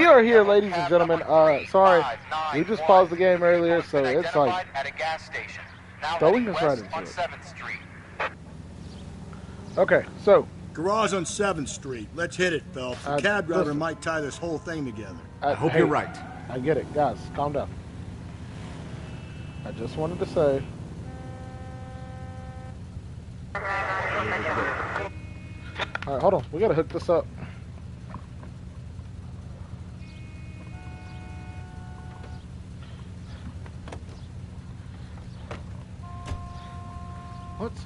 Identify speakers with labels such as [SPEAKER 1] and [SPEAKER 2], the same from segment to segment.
[SPEAKER 1] are here, ladies and gentlemen. Sorry, we just paused the game earlier, so it's like throwing us right into it. Okay, so
[SPEAKER 2] garage on 7th Street. Let's hit it, Phelps. The cab driver might tie this whole thing together.
[SPEAKER 3] I hope you're right.
[SPEAKER 1] I get it, guys. Calm down. I just wanted to say. All right, hold on. We gotta hook this up.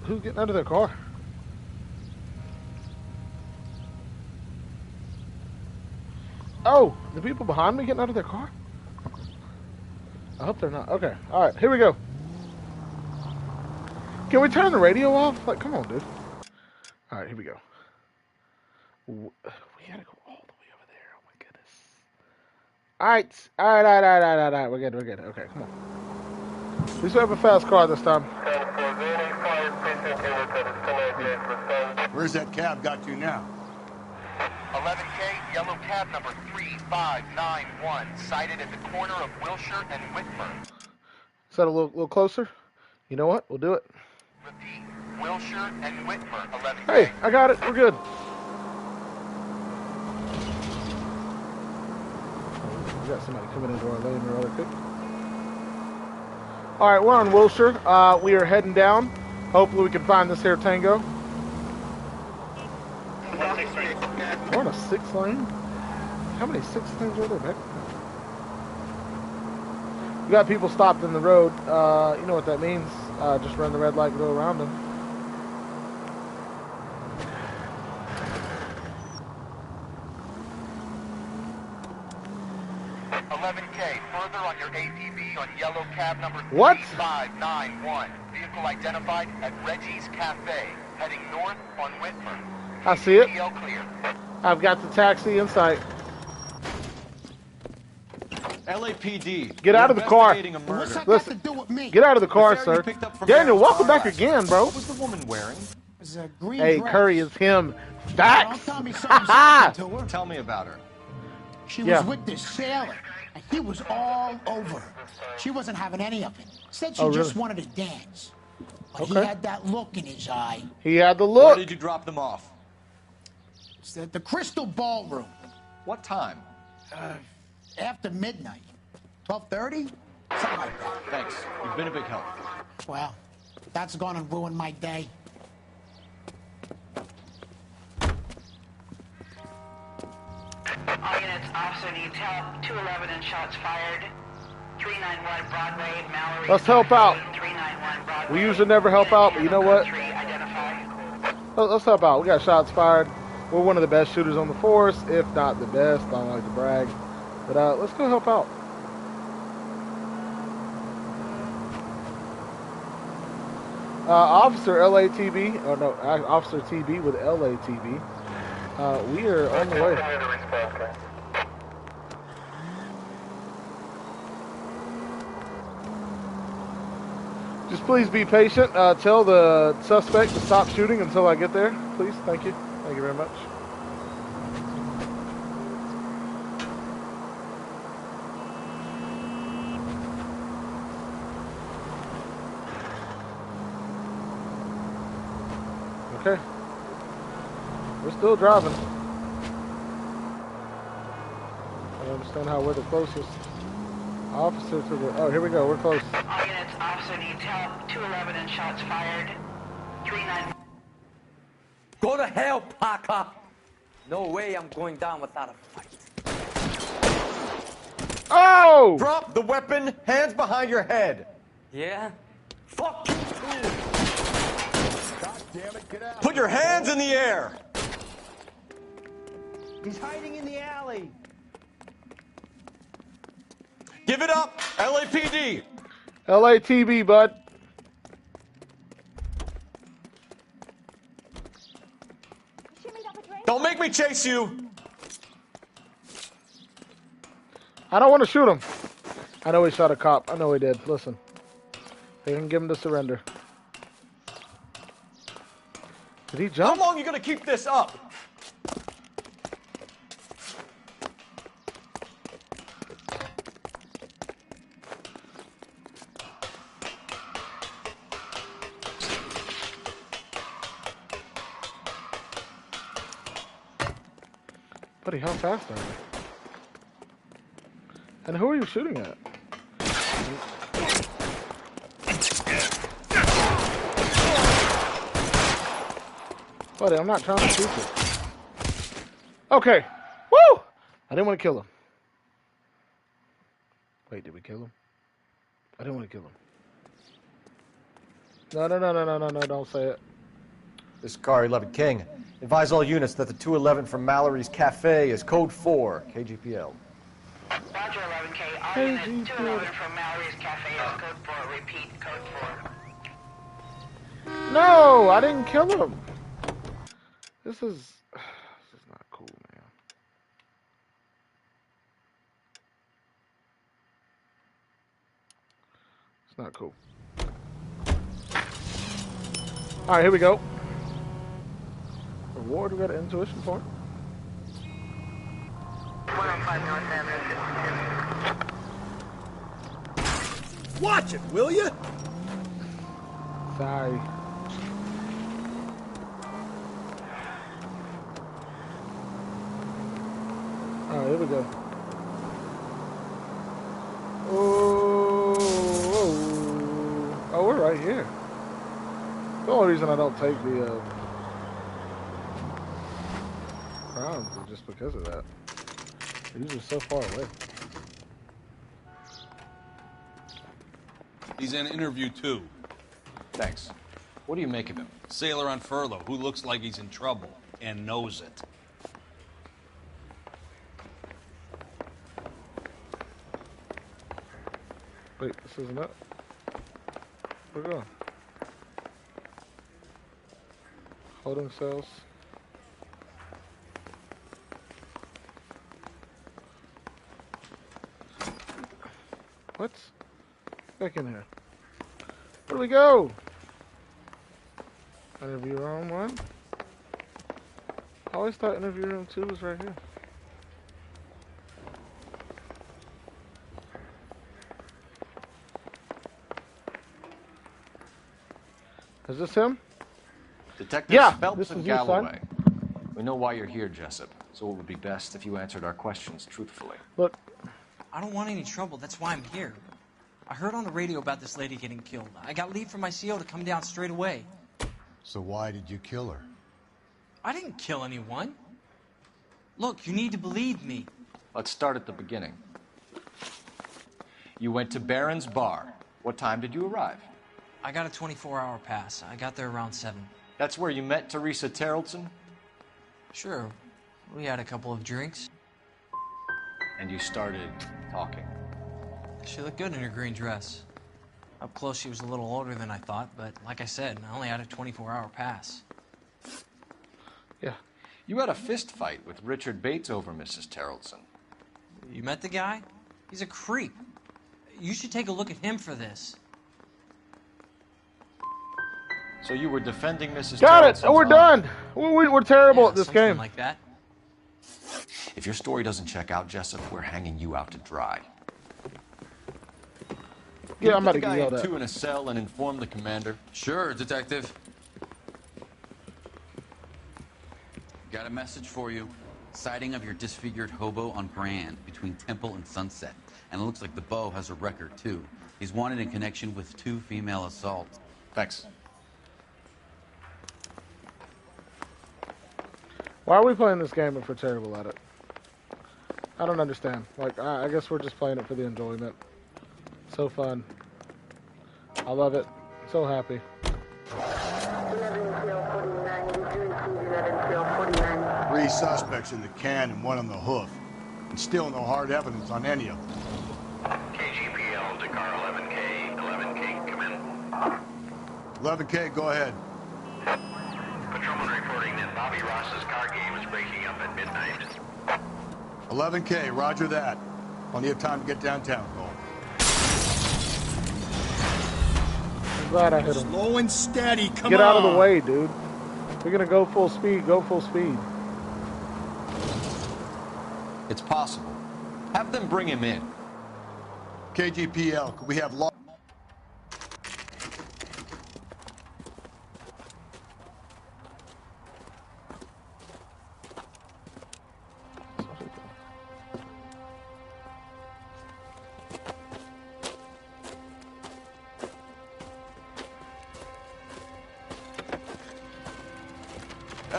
[SPEAKER 1] Who's getting out of their car? Oh, the people behind me getting out of their car? I hope they're not. Okay, all right, here we go. Can we turn the radio off? Like, come on, dude. All right, here we go. We gotta go all the way over there. Oh my goodness. All right. We're good. Okay, come on. At least we have a fast car this time.
[SPEAKER 2] Where's that cab got to now?
[SPEAKER 4] 11K, yellow cab number 3591, sighted at the corner of Wilshire and Whitmer.
[SPEAKER 1] Is that a little closer? You know what? We'll do it.
[SPEAKER 4] Repeat, Wilshire and Whitmer, 11K.
[SPEAKER 1] Hey, I got it. We're good. We got somebody coming into our lane rather quick. All right, we're on Wilshire. We are heading down. Hopefully we can find this here Tango. We're on a 6 lane? How many 6 lanes are there back? We got people stopped in the road. You know what that means. Just run the red light and go around them.
[SPEAKER 4] Further on your APB on yellow cab number 3591. Vehicle identified at Reggie's Cafe, heading north on Whitmer.
[SPEAKER 1] I see it.
[SPEAKER 4] Clear.
[SPEAKER 1] I've got the taxi in sight.
[SPEAKER 3] LAPD.
[SPEAKER 1] Get out of the car.
[SPEAKER 2] What's that
[SPEAKER 1] Listen,
[SPEAKER 2] got to do with me?
[SPEAKER 1] get out of the car, sir. Daniel, welcome back again, bro.
[SPEAKER 3] What was the woman wearing?
[SPEAKER 2] It's a green
[SPEAKER 1] Hey,
[SPEAKER 2] dress.
[SPEAKER 1] Curry is him. Facts.
[SPEAKER 2] Don't tell me something's happened to her.
[SPEAKER 3] Tell me about her.
[SPEAKER 2] She was with this sailor, and he was all over her. She wasn't having any of it. Said she just wanted to dance. But he had that look in his eye.
[SPEAKER 1] He had the look.
[SPEAKER 3] Where did you drop them off?
[SPEAKER 2] It's the Crystal Ballroom.
[SPEAKER 3] What time?
[SPEAKER 2] After midnight. 12:30? Something like that.
[SPEAKER 3] Thanks. You've been a big help.
[SPEAKER 2] Well, that's gonna ruin my day.
[SPEAKER 5] All units, officer needs help. 211 and shots fired. 391 Broadway, Mallory.
[SPEAKER 1] Let's help out.
[SPEAKER 5] 391 Broadway.
[SPEAKER 1] We usually never help out, but you know what? Let's help out. We got shots fired. We're one of the best shooters on the force, if not the best. I don't like to brag. But let's go help out. Officer LATB, oh no, Officer TB with LATB. We are on the way. Just please be patient. Tell the suspect to stop shooting until I get there. Please, thank you. Thank you very much. Okay. We're still driving. I understand how we're the closest officer to the... Oh, here we go. We're close.
[SPEAKER 5] All units, officer needs help. 211 and shots fired. 391.
[SPEAKER 6] Go to hell, Parker! No way I'm going down without a fight.
[SPEAKER 1] Oh!
[SPEAKER 3] Drop the weapon, hands behind your head.
[SPEAKER 6] Yeah? Fuck you!
[SPEAKER 2] God damn it, get out.
[SPEAKER 3] Put your hands in the air.
[SPEAKER 7] He's hiding in the alley.
[SPEAKER 3] Give it up, LAPD.
[SPEAKER 1] LATB, bud.
[SPEAKER 3] Don't make me chase you.
[SPEAKER 1] I don't want to shoot him. I know he shot a cop. I know he did. Listen. They can give him to surrender. Did he jump?
[SPEAKER 3] How long are you going to keep this up?
[SPEAKER 1] Buddy, how fast are you? And who are you shooting at? Buddy, I'm not trying to shoot you. Okay. Woo! I didn't want to kill him. Wait, did we kill him? I didn't want to kill him. No, don't say it.
[SPEAKER 3] This is Car 11 King. Advise all units that the 211 from Mallory's Cafe is code 4, KGPL.
[SPEAKER 5] Roger, 11K. All units, 211 from Mallory's Cafe is code 4. Repeat, code 4.
[SPEAKER 1] No, I didn't kill him. This is not cool, man. It's not cool. All right, here we go. Reward, we got an intuition point.
[SPEAKER 5] 105 North Avenue.
[SPEAKER 7] Watch it, will you?
[SPEAKER 1] Sorry. All right, here we go. Oh, we're right here. The only reason I don't take the rounds is just because of that. They're usually so far away.
[SPEAKER 8] He's in interview 2.
[SPEAKER 3] Thanks. What do you make of him?
[SPEAKER 8] Sailor on furlough who looks like he's in trouble and knows it.
[SPEAKER 1] Wait, this isn't it. Where'd it go? Holding cells. What? Back in here. Where do we go? Interview room 1? I always thought interview room 2 was right here. Is this him?
[SPEAKER 3] Detective
[SPEAKER 1] Yeah,
[SPEAKER 3] Phelps
[SPEAKER 1] this
[SPEAKER 3] and
[SPEAKER 1] is you, son.
[SPEAKER 3] Galloway. We know why you're here, Jessup, so it would be best if you answered our questions truthfully.
[SPEAKER 1] Look,
[SPEAKER 9] I don't want any trouble. That's why I'm here. I heard on the radio about this lady getting killed. I got leave from my CO to come down straight away.
[SPEAKER 2] So why did you kill her?
[SPEAKER 9] I didn't kill anyone. Look, you need to believe me.
[SPEAKER 3] Let's start at the beginning. You went to Barron's Bar. What time did you arrive?
[SPEAKER 9] I got a 24-hour pass. I got there around 7.
[SPEAKER 3] That's where you met Teresa Terrelson?
[SPEAKER 9] Sure. We had a couple of drinks.
[SPEAKER 3] And you started talking.
[SPEAKER 9] She looked good in her green dress. Up close, she was a little older than I thought, but like I said, I only had a 24-hour pass.
[SPEAKER 1] yeah.
[SPEAKER 3] You had a fist fight with Richard Bates over Mrs. Terrelson.
[SPEAKER 9] You met the guy? He's a creep. You should take a look at him for this.
[SPEAKER 3] So you were defending Mrs.
[SPEAKER 1] Got it!
[SPEAKER 3] Terrelson's
[SPEAKER 1] Oh, we're
[SPEAKER 3] honor.
[SPEAKER 1] done! We're terrible
[SPEAKER 9] Yeah,
[SPEAKER 1] at this
[SPEAKER 9] something
[SPEAKER 1] game.
[SPEAKER 9] like that.
[SPEAKER 3] If your story doesn't check out, Jessup, we're hanging you out to dry.
[SPEAKER 1] Yeah, I'm about
[SPEAKER 3] Put
[SPEAKER 1] to
[SPEAKER 3] the
[SPEAKER 1] get
[SPEAKER 3] guy
[SPEAKER 1] yelled
[SPEAKER 3] in
[SPEAKER 1] at.
[SPEAKER 3] 2 in a cell and inform the commander.
[SPEAKER 10] Sure, Detective. Got a message for you. Sighting of your disfigured hobo on Grand between Temple and Sunset. And it looks like the Beau has a record, too. He's wanted in connection with 2 female assaults.
[SPEAKER 3] Thanks.
[SPEAKER 1] Why are we playing this game if we're terrible at it? I don't understand. Like, I guess we're just playing it for the enjoyment. So fun. I love it. So happy.
[SPEAKER 2] 3 suspects in the can and 1 on the hoof. And still no hard evidence on any of them.
[SPEAKER 4] KGPL to car 11K. 11K, come in.
[SPEAKER 2] 11K, go ahead.
[SPEAKER 4] Patrolman reporting that Bobby Ross's car game is breaking up at midnight.
[SPEAKER 2] 11K, roger that. Plenty of time to get downtown, Cole.
[SPEAKER 1] I'm glad I hit him.
[SPEAKER 7] Slow and steady, come on.
[SPEAKER 1] Get out of the way, dude. We're gonna go full speed. Go full speed.
[SPEAKER 3] It's possible. Have them bring him in.
[SPEAKER 2] KGPL, could we have law?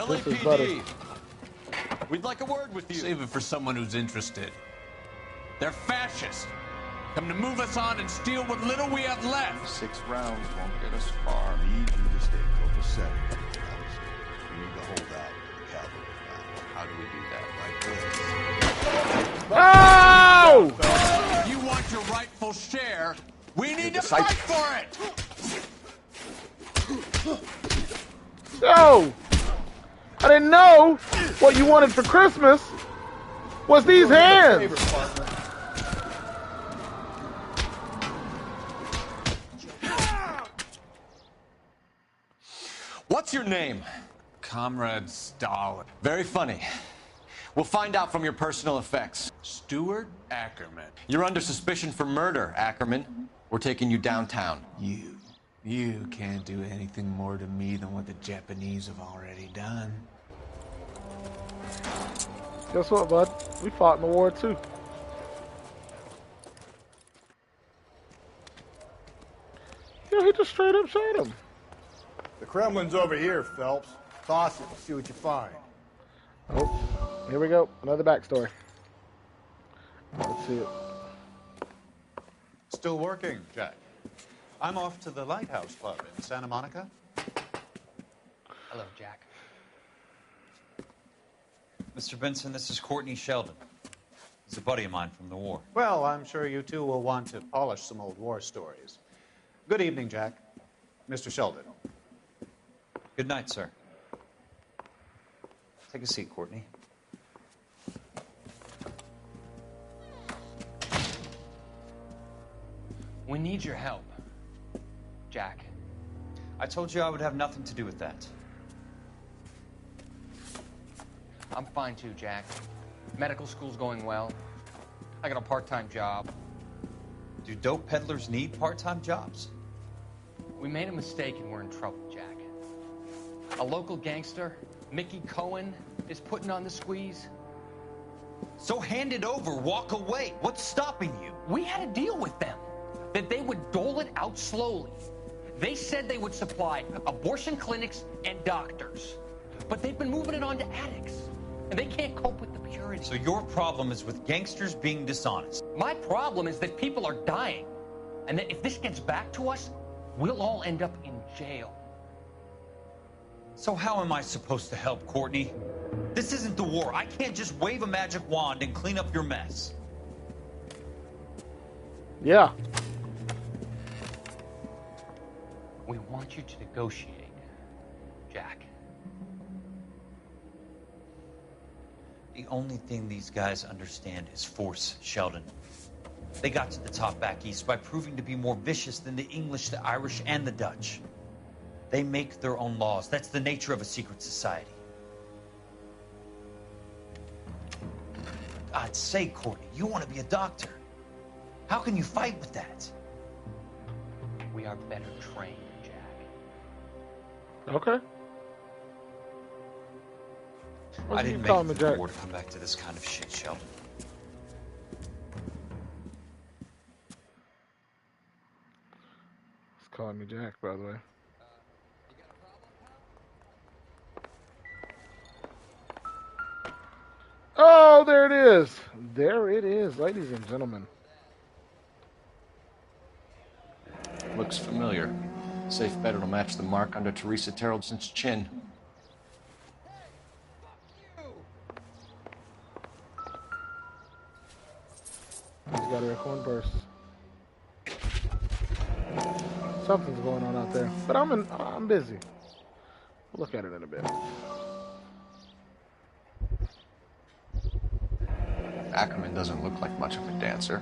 [SPEAKER 1] This is better.
[SPEAKER 10] LAPD. We'd like a word with you.
[SPEAKER 8] Save it for someone who's interested. They're fascists. Come to move us on and steal what little we have left.
[SPEAKER 11] 6 rounds won't get us far. We need you to stay copacetic. We need to hold out the cavalry now. How do we do that? Like this.
[SPEAKER 1] Oh!
[SPEAKER 8] If you want your rightful share, we need to fight for it!
[SPEAKER 1] Yo! I didn't know what you wanted for Christmas was these hands!
[SPEAKER 3] What's your name?
[SPEAKER 8] Comrade Stalin.
[SPEAKER 3] Very funny. We'll find out from your personal effects.
[SPEAKER 8] Stuart Ackerman.
[SPEAKER 3] You're under suspicion for murder, Ackerman. We're taking you downtown.
[SPEAKER 8] You can't do anything more to me than what the Japanese have already done.
[SPEAKER 1] Guess what, bud? We fought in the war too. Yeah, he just straight up shot him.
[SPEAKER 7] The Kremlin's over here, Phelps. Toss it and see what you find.
[SPEAKER 1] Oh, here we go. Another backstory. Let's see it.
[SPEAKER 12] Still working, Jack. I'm off to the Lighthouse Club in Santa Monica.
[SPEAKER 6] Hello, Jack.
[SPEAKER 10] Mr. Benson, this is Courtney Sheldon. He's a buddy of mine from the war.
[SPEAKER 12] Well, I'm sure you two will want to polish some old war stories. Good evening, Jack. Mr. Sheldon.
[SPEAKER 10] Good night, sir. Take a seat, Courtney.
[SPEAKER 6] We need your help, Jack.
[SPEAKER 10] I told you I would have nothing to do with that.
[SPEAKER 6] I'm fine too, Jack. Medical school's going well. I got a part-time job.
[SPEAKER 10] Do dope peddlers need part-time jobs?
[SPEAKER 6] We made a mistake and we're in trouble, Jack. A local gangster, Mickey Cohen, is putting on the squeeze.
[SPEAKER 10] So hand it over, walk away. What's stopping you?
[SPEAKER 6] We had a deal with them that they would dole it out slowly. They said they would supply abortion clinics and doctors, but they've been moving it on to addicts, and they can't cope with the purity.
[SPEAKER 10] So your problem is with gangsters being dishonest.
[SPEAKER 6] My problem is that people are dying, and that if this gets back to us, we'll all end up in jail.
[SPEAKER 10] So how am I supposed to help, Courtney? This isn't the war. I can't just wave a magic wand and clean up your mess.
[SPEAKER 1] Yeah.
[SPEAKER 6] We want you to negotiate, Jack.
[SPEAKER 10] The only thing these guys understand is force, Sheldon. They got to the top back east by proving to be more vicious than the English, the Irish, and the Dutch. They make their own laws. That's the nature of a secret society. I'd say, Courtney, you want to be a doctor. How can you fight with that?
[SPEAKER 6] We are better trained, Jack.
[SPEAKER 1] Okay.
[SPEAKER 10] I didn't make it to the war to come back to this kind of shit, Sheldon.
[SPEAKER 1] He's calling me Jack, by the way. Oh, there it is. There it is, ladies and gentlemen.
[SPEAKER 3] Looks familiar. Safe bet it'll match the mark under Teresa Terrelson's chin.
[SPEAKER 1] He's got a corn burst. Something's going on out there, but I'm busy. We'll look at it in a bit.
[SPEAKER 3] Ackerman doesn't look like much of a dancer.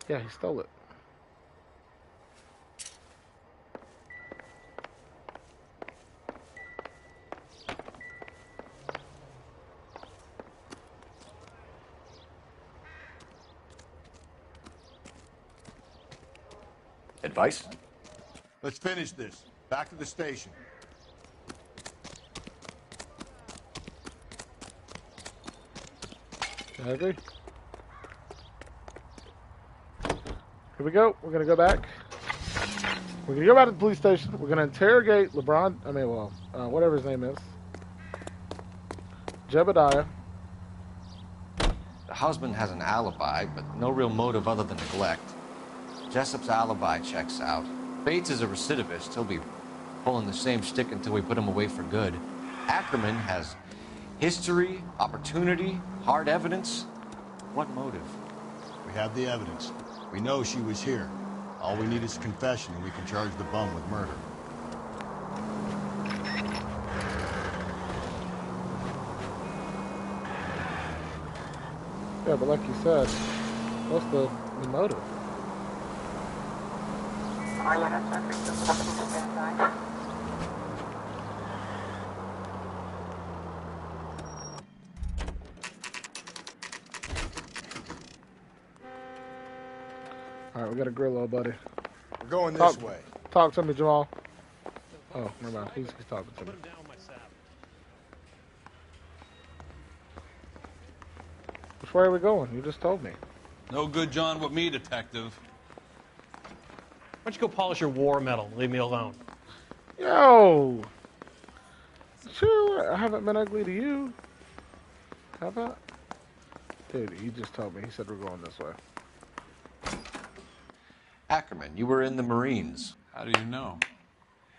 [SPEAKER 1] Yeah, he stole it.
[SPEAKER 3] Advice?
[SPEAKER 7] Let's finish this. Back to the station.
[SPEAKER 1] I agree. Here we go. We're gonna go back. We're gonna go back to the police station. We're gonna interrogate LeBron. I mean, well, whatever his name is, Jebediah.
[SPEAKER 3] The husband has an alibi, but no real motive other than neglect. Jessup's alibi checks out. Bates is a recidivist. He'll be pulling the same stick until we put him away for good. Ackerman has history, opportunity, hard evidence. What motive?
[SPEAKER 11] We have the evidence. We know she was here. All we need is a confession, and we can charge the bum with murder.
[SPEAKER 1] Yeah, but like you said, what's the motive? Alright, we got a grill, old buddy.
[SPEAKER 11] We're going this way.
[SPEAKER 1] Talk to me, Jamal. Oh, never mind. He's talking to me. Which way are we going? You just told me.
[SPEAKER 8] No good, John, with me, detective.
[SPEAKER 13] Why don't you go polish your war medal? Leave me alone.
[SPEAKER 1] Yo! Sure, I haven't been ugly to you. Have I? Dude, he just told me. He said we're going this way.
[SPEAKER 3] Ackerman, you were in the Marines.
[SPEAKER 8] How do you know?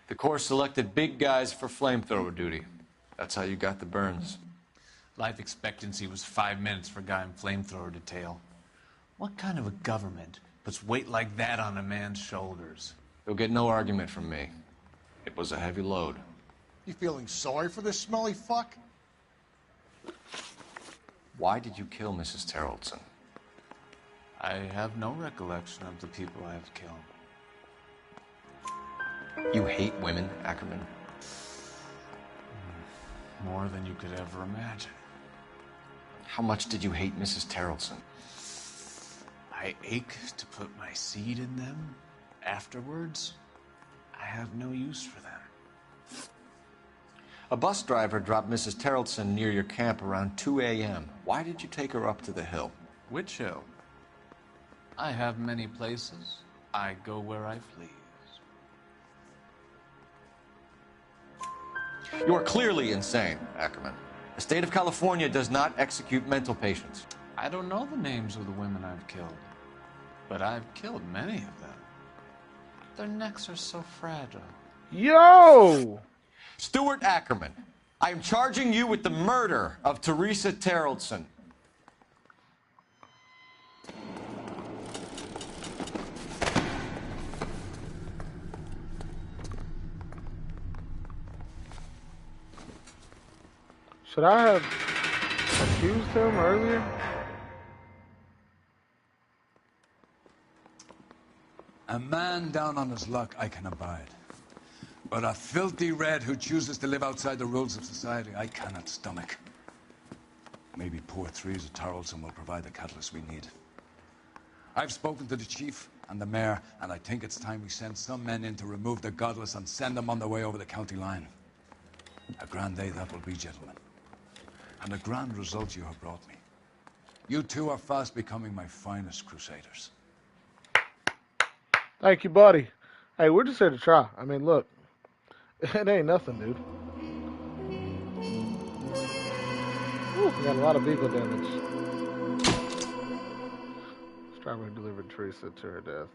[SPEAKER 3] The Corps selected big guys for flamethrower duty. That's how you got the burns.
[SPEAKER 8] Life expectancy was 5 minutes for a guy in flamethrower detail. What kind of a government puts weight like that on a man's shoulders?
[SPEAKER 3] You'll get no argument from me. It was a heavy load.
[SPEAKER 11] You feeling sorry for this smelly fuck?
[SPEAKER 3] Why did you kill Mrs. Terrelson?
[SPEAKER 8] I have no recollection of the people I have killed.
[SPEAKER 3] You hate women, Ackerman?
[SPEAKER 8] More than you could ever imagine.
[SPEAKER 3] How much did you hate Mrs. Terrelson?
[SPEAKER 8] I ache to put my seed in them. Afterwards, I have no use for them.
[SPEAKER 3] A bus driver dropped Mrs. Terrelson near your camp around 2 a.m. Why did you take her up to the hill?
[SPEAKER 8] Which hill? I have many places. I go where I please.
[SPEAKER 3] You are clearly insane, Ackerman. The state of California does not execute mental patients.
[SPEAKER 8] I don't know the names of the women I've killed, but I've killed many of them. Their necks are so fragile.
[SPEAKER 1] Yo!
[SPEAKER 3] Stuart Ackerman, I am charging you with the murder of Teresa Terrelson.
[SPEAKER 1] Should I have accused him earlier?
[SPEAKER 14] A man down on his luck I can abide. But a filthy red who chooses to live outside the rules of society, I cannot stomach. Maybe poor Teresa Terrelson will provide the catalyst we need. I've spoken to the chief and the mayor, and I think it's time we send some men in to remove the godless and send them on their way over the county line. A grand day that will be, gentlemen. And a grand result you have brought me. You two are fast becoming my finest crusaders.
[SPEAKER 1] Thank you, buddy. Hey, we're just here to try. I mean, look. It ain't nothing, dude. Ooh, we got a lot of vehicle damage. This driver who delivered Teresa to her death.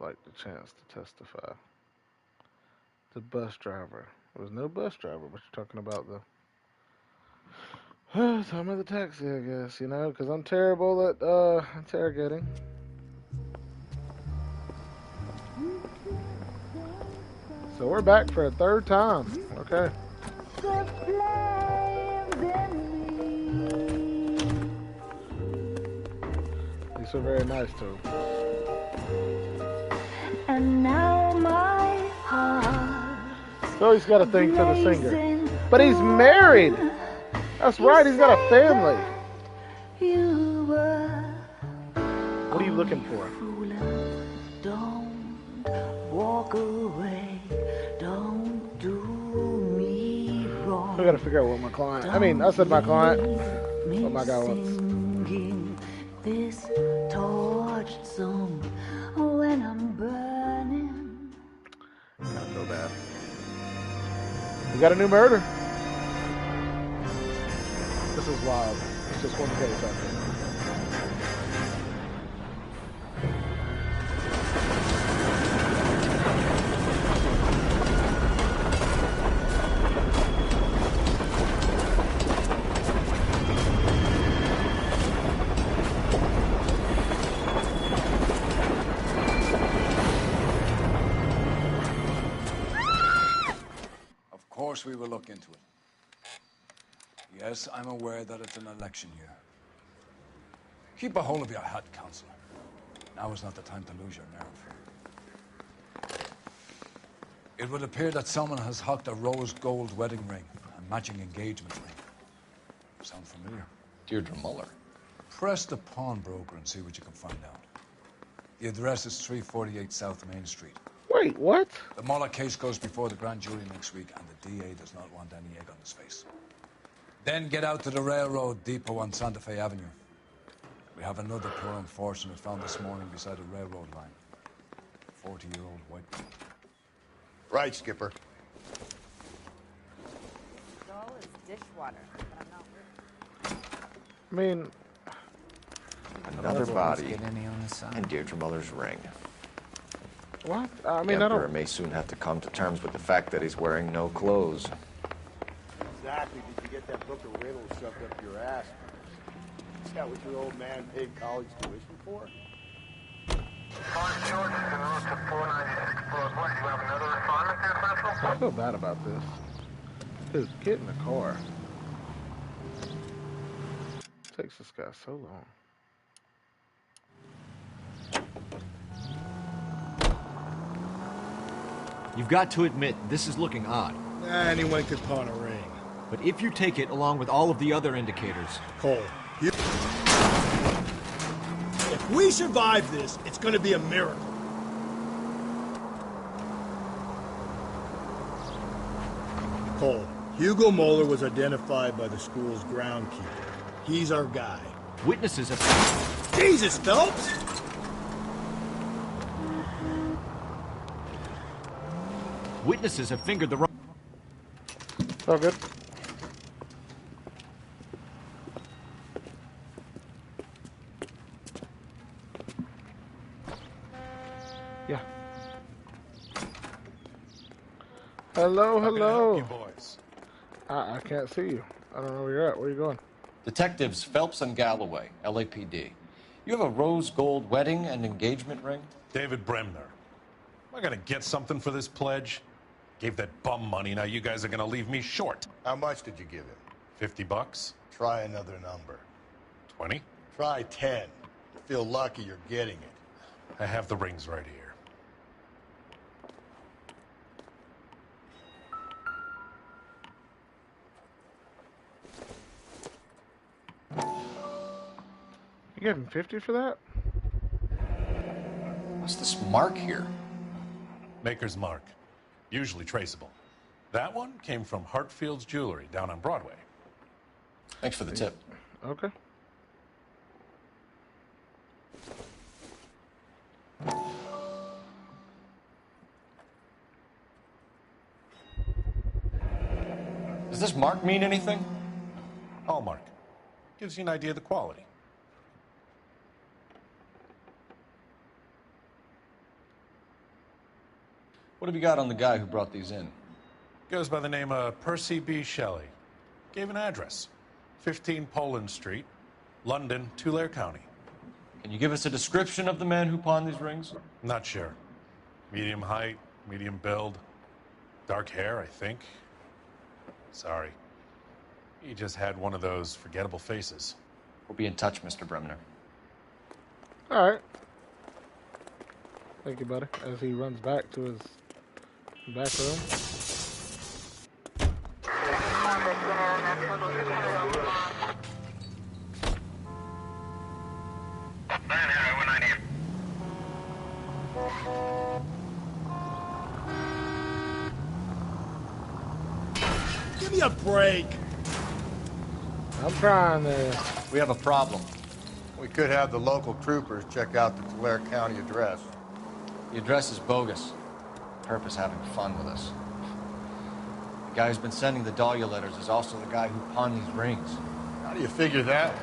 [SPEAKER 1] Like the chance to testify. The bus driver. There was no bus driver, but you're talking about the... time of the taxi, I guess, you know, because I'm terrible at interrogating. So we're back for a third time. Okay. These are very nice too.
[SPEAKER 15] And now my heart.
[SPEAKER 1] So he's got a thing for the singer. But he's married. That's right, he's got a family. What are you looking for?
[SPEAKER 15] Don't walk away. Don't do me wrong.
[SPEAKER 1] I gotta figure out what my client. I said my client. What my guy wants.
[SPEAKER 15] This torch song when I'm burning
[SPEAKER 1] so bad. We got a new murder. This is wild. It's just one case after.
[SPEAKER 14] Of course we will look into it. Yes, I'm aware that it's an election year. Keep a hold of your hat, Counselor. Now is not the time to lose your nerve. It would appear that someone has hocked a rose gold wedding ring and matching engagement ring. Sound familiar?
[SPEAKER 3] Deirdre Muller.
[SPEAKER 14] Press the pawnbroker and see what you can find out. The address is 348 South Main Street.
[SPEAKER 1] Wait, what?
[SPEAKER 14] The Muller case goes before the grand jury next week, and the DA does not want any egg on his face. Then get out to the railroad depot on Santa Fe Avenue. We have another poor unfortunate found this morning beside a railroad line. 40-year-old white man.
[SPEAKER 11] Right, Skipper.
[SPEAKER 16] All is dishwater, but I'm not
[SPEAKER 1] I mean,
[SPEAKER 17] Another body and Deirdre Muller's ring.
[SPEAKER 1] what? I mean,
[SPEAKER 17] the
[SPEAKER 1] I
[SPEAKER 17] Emperor
[SPEAKER 1] don't.
[SPEAKER 17] may soon have to come to terms with the fact that he's wearing no clothes.
[SPEAKER 7] Exactly. Did you get that book of riddles shoved up your ass? Is that what your old man paid college tuition for?
[SPEAKER 1] I feel bad about this. Dude, get in the car. It takes this guy so long.
[SPEAKER 18] You've got to admit, this is looking odd.
[SPEAKER 7] Anyone could pawn a ring.
[SPEAKER 18] But if you take it along with all of the other indicators...
[SPEAKER 7] Cole, if we survive this, it's gonna be a miracle. Cole, Hugo Moeller was identified by the school's groundkeeper. He's our guy.
[SPEAKER 18] Witnesses have...
[SPEAKER 7] Jesus, Phelps!
[SPEAKER 18] Witnesses have fingered the...
[SPEAKER 1] All good. Yeah. Hello, hello.
[SPEAKER 8] How can I help you boys?
[SPEAKER 1] I can't see you. I don't know where you're at. Where are you going?
[SPEAKER 3] Detectives Phelps and Galloway, LAPD. You have a rose gold wedding and engagement ring?
[SPEAKER 8] David Bremner. Am I gonna get something for this pledge? Gave that bum money, now you guys are gonna leave me short.
[SPEAKER 11] How much did you give him?
[SPEAKER 8] $50?
[SPEAKER 11] Try another number.
[SPEAKER 8] 20?
[SPEAKER 11] Try 10. Feel lucky you're getting it.
[SPEAKER 8] I have the rings right here.
[SPEAKER 1] You gave him 50 for that?
[SPEAKER 3] What's this mark here?
[SPEAKER 8] Maker's mark. Usually traceable. That one came from Hartfield's Jewelry down on Broadway.
[SPEAKER 3] Thanks for the tip.
[SPEAKER 1] Okay.
[SPEAKER 3] Does this mark mean anything?
[SPEAKER 8] Hallmark. Gives you an idea of the quality.
[SPEAKER 3] What have you got on the guy who brought these in?
[SPEAKER 8] Goes by the name of Percy B. Shelley. Gave an address. 15 Poland Street, London, Tulare County.
[SPEAKER 3] Can you give us a description of the man who pawned these rings?
[SPEAKER 8] Not sure. Medium height, medium build. Dark hair, I think. Sorry. He just had one of those forgettable faces.
[SPEAKER 3] We'll be in touch, Mr. Bremner.
[SPEAKER 1] All right. Thank you, buddy. As he runs back to his back room.
[SPEAKER 7] Give me a break.
[SPEAKER 1] I'm trying to...
[SPEAKER 3] We have a problem.
[SPEAKER 11] We could have the local troopers check out the Tulare County address.
[SPEAKER 3] The address is bogus. purpose having fun with us. The guy who's been sending the Dahlia letters is also the guy who pawned these rings.
[SPEAKER 7] How do you figure that?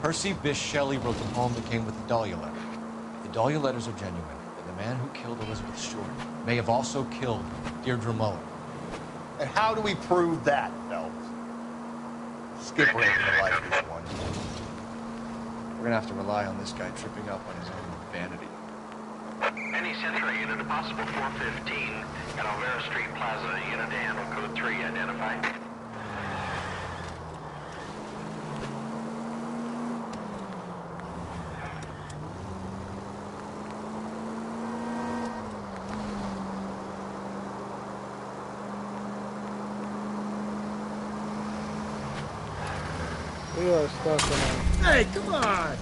[SPEAKER 3] Percy Bysshe Shelley wrote the poem that came with the Dahlia letter. If the Dahlia letters are genuine, then the man who killed Elizabeth Short may have also killed Deirdre Mullen.
[SPEAKER 7] And how do we prove that, Phelps? Skipper ain't gonna like this one.
[SPEAKER 3] We're gonna have to rely on this guy tripping up on his own vanity.
[SPEAKER 19] Any Central unit, a possible 415 at Alvera Street Plaza, unit to handle code 3, identify.
[SPEAKER 1] We are stuck in a...
[SPEAKER 7] Hey, come on!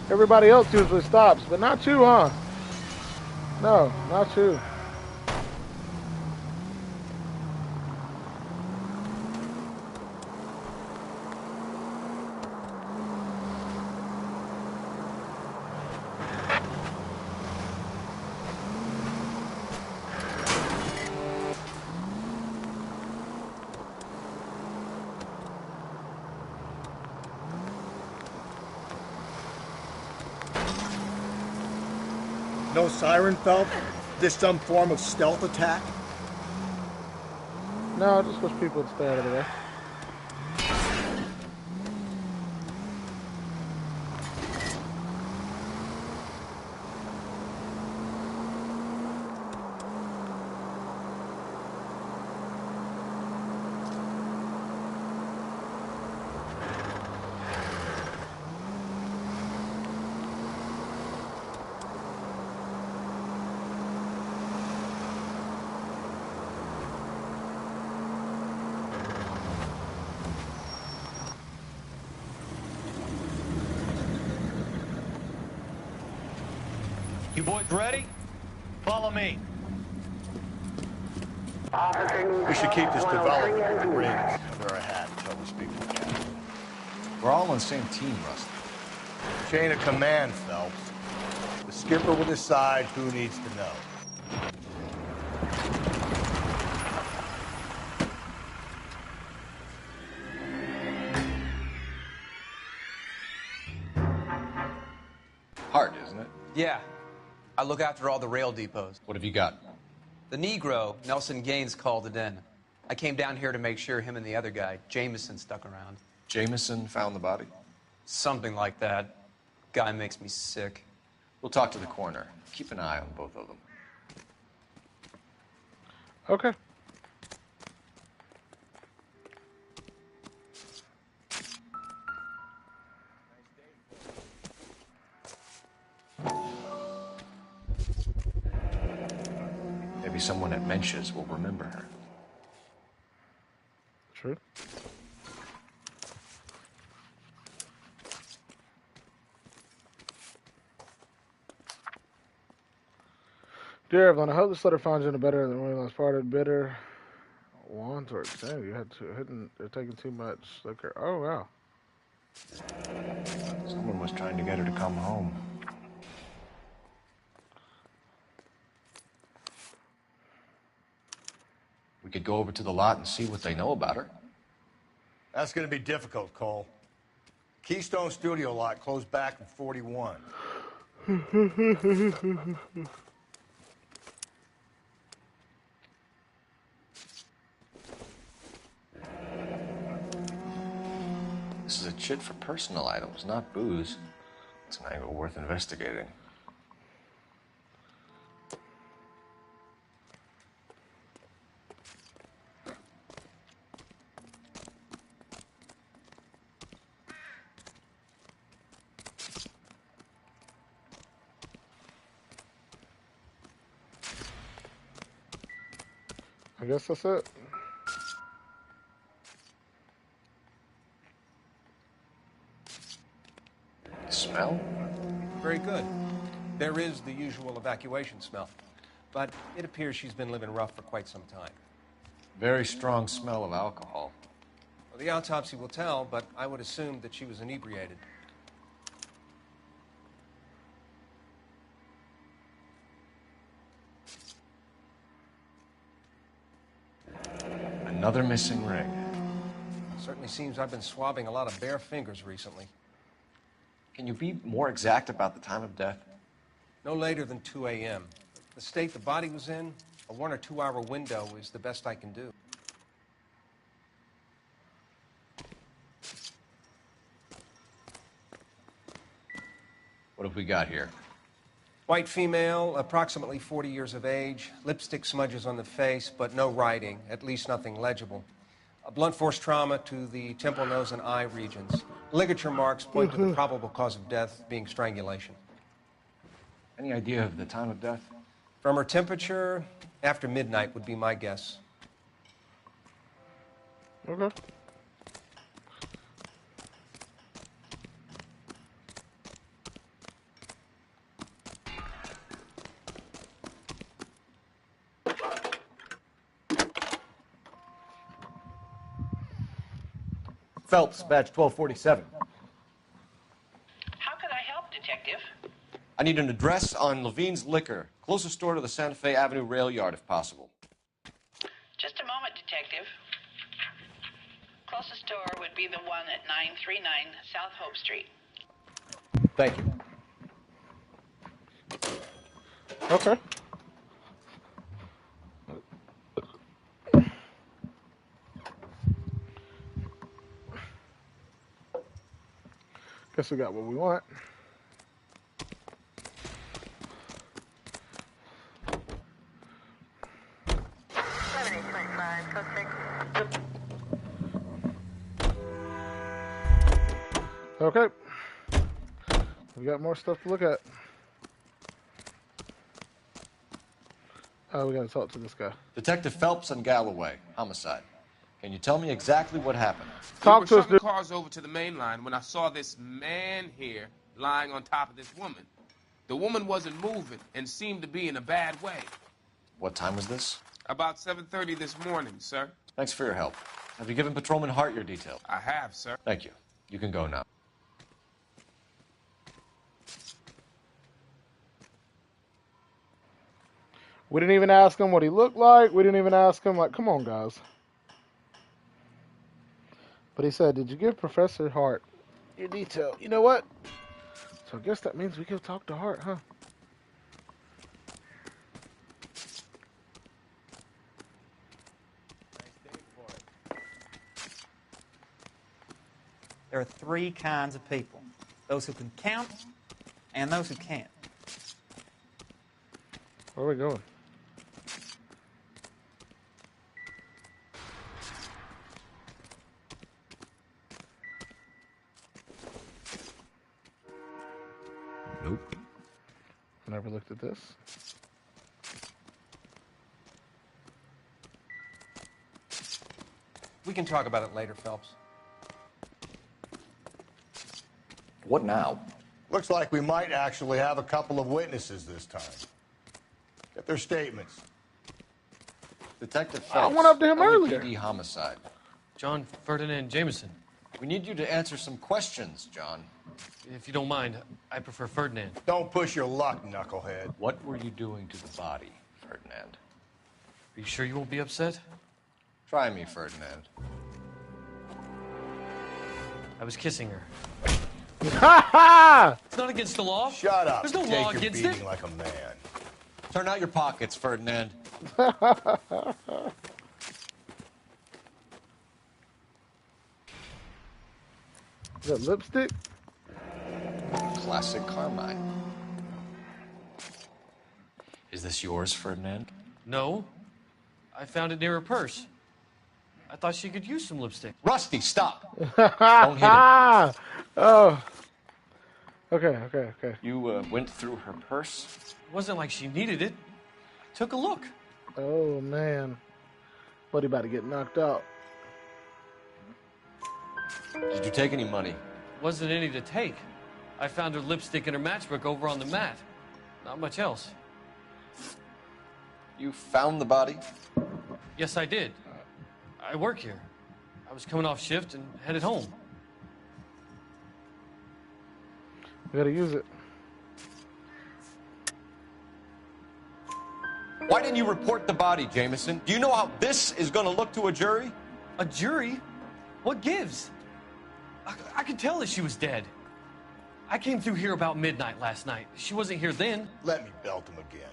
[SPEAKER 1] Everybody else usually stops, but not you, huh? No, not you.
[SPEAKER 7] No siren, Phelps? This some form of stealth attack?
[SPEAKER 1] No, I just wish people would stay out of the way.
[SPEAKER 18] You boys ready? Follow me.
[SPEAKER 7] We should keep this development with the rings under our hat until we speak to the captain.
[SPEAKER 3] We're all on the same team, Rusty.
[SPEAKER 7] Chain of command, Phelps. The skipper will decide who needs to know.
[SPEAKER 3] Hard, isn't it?
[SPEAKER 20] Yeah. I look after all the rail depots.
[SPEAKER 3] What have you got?
[SPEAKER 20] The Negro, Nelson Gaines, called it in. I came down here to make sure him and the other guy, Jameson, stuck around.
[SPEAKER 3] Jameson found the body?
[SPEAKER 20] Something like that. Guy makes me sick.
[SPEAKER 3] We'll talk to the coroner. Keep an eye on both of them.
[SPEAKER 1] Okay.
[SPEAKER 3] Maybe someone at Mensch's will remember her.
[SPEAKER 1] True. Dear Evelyn, I hope this letter finds you in a better than when we last parted. Bitter want or extended. You had to hidden. They're taking too much liquor. Oh wow.
[SPEAKER 3] Someone was trying to get her to come home. We could go over to the lot and see what they know about her.
[SPEAKER 7] That's going to be difficult, Cole. Keystone Studio lot closed back in 41.
[SPEAKER 3] This is a chit for personal items, not booze. It's an angle worth investigating.
[SPEAKER 1] I guess that's it.
[SPEAKER 3] Smell?
[SPEAKER 13] Very good. There is the usual evacuation smell. But it appears she's been living rough for quite some time.
[SPEAKER 3] Very strong smell of alcohol.
[SPEAKER 13] Well, the autopsy will tell, but I would assume that she was inebriated.
[SPEAKER 3] Another missing ring.
[SPEAKER 13] Certainly seems I've been swabbing a lot of bare fingers recently.
[SPEAKER 3] Can you be more exact about the time of death?
[SPEAKER 13] No later than 2 a.m. The state the body was in, a 1 or 2 hour window is the best I can do.
[SPEAKER 3] What have we got here?
[SPEAKER 13] White female, approximately 40 years of age, lipstick smudges on the face, but no writing, at least nothing legible. A blunt force trauma to the temple, nose, and eye regions. Ligature marks point to the probable cause of death being strangulation.
[SPEAKER 3] Any idea of the time of death?
[SPEAKER 13] From her temperature, after midnight would be my guess.
[SPEAKER 1] Okay.
[SPEAKER 3] Phelps, badge 1247.
[SPEAKER 5] How can I help, Detective?
[SPEAKER 3] I need an address on Levine's Liquor. Closest store to the Santa Fe Avenue rail yard, if possible.
[SPEAKER 5] Just a moment, Detective. Closest store would be the one at 939 South Hope Street.
[SPEAKER 3] Thank you.
[SPEAKER 1] Okay. Guess we got what we want. Okay. We got more stuff to look at. Oh, we gotta talk to this guy.
[SPEAKER 3] Detective Phelps and Galloway, homicide. Can you tell me exactly what happened?
[SPEAKER 1] Talk to us, dude.
[SPEAKER 21] Cars over to the main line when I saw this man here lying on top of this woman. The woman wasn't moving and seemed to be in a bad way.
[SPEAKER 3] What time was this?
[SPEAKER 21] About 7:30 this morning, sir.
[SPEAKER 3] Thanks for your help. Have you given Patrolman Hart your details?
[SPEAKER 21] I have, sir.
[SPEAKER 3] Thank you. You can go now.
[SPEAKER 1] We didn't even ask him what he looked like. We didn't even ask him, like, come on, guys. But he said, did you give Professor Hart your detail? You know what? So I guess that means we can talk to Hart, huh?
[SPEAKER 22] There are three kinds of people. Those who can count and those who can't.
[SPEAKER 1] Where are we going?
[SPEAKER 3] Nope.
[SPEAKER 1] Never looked at this.
[SPEAKER 13] We can talk about it later, Phelps.
[SPEAKER 3] What now?
[SPEAKER 7] Looks like we might actually have a couple of witnesses this time. Get their statements.
[SPEAKER 3] Detective Phelps.
[SPEAKER 1] I went up to him earlier.
[SPEAKER 3] LAPD homicide.
[SPEAKER 23] John Ferdinand Jameson.
[SPEAKER 3] We need you to answer some questions, John.
[SPEAKER 23] If you don't mind, I prefer Ferdinand.
[SPEAKER 7] Don't push your luck, knucklehead.
[SPEAKER 3] What were you doing to the body, Ferdinand?
[SPEAKER 23] Are you sure you won't be upset?
[SPEAKER 3] Try me, Ferdinand.
[SPEAKER 23] I was kissing her.
[SPEAKER 1] Ha ha!
[SPEAKER 23] It's not against the law.
[SPEAKER 7] Shut up.
[SPEAKER 23] There's no
[SPEAKER 7] Take
[SPEAKER 23] law
[SPEAKER 7] your
[SPEAKER 23] against
[SPEAKER 7] beating
[SPEAKER 23] it.
[SPEAKER 7] like a man.
[SPEAKER 3] Turn out your pockets, Ferdinand.
[SPEAKER 1] Is that lipstick?
[SPEAKER 3] Classic Carmine. Is this yours, Ferdinand?
[SPEAKER 23] No. I found it near her purse. I thought she could use some lipstick.
[SPEAKER 3] Rusty, stop. Don't hit him.
[SPEAKER 1] Oh. Okay.
[SPEAKER 3] You went through her purse?
[SPEAKER 23] It wasn't like she needed it. I took a look.
[SPEAKER 1] Oh, man. Buddy about to get knocked out.
[SPEAKER 3] Did you take any money?
[SPEAKER 23] Wasn't any to take. I found her lipstick and her matchbook over on the mat. Not much else.
[SPEAKER 3] You found the body?
[SPEAKER 23] Yes, I did. I work here. I was coming off shift and headed home.
[SPEAKER 1] We gotta use it.
[SPEAKER 3] Why didn't you report the body, Jameson? Do you know how this is going to look to a jury?
[SPEAKER 23] A jury? What gives? I could tell that she was dead. I came through here about midnight last night. She wasn't here then.
[SPEAKER 11] Let me belt him again.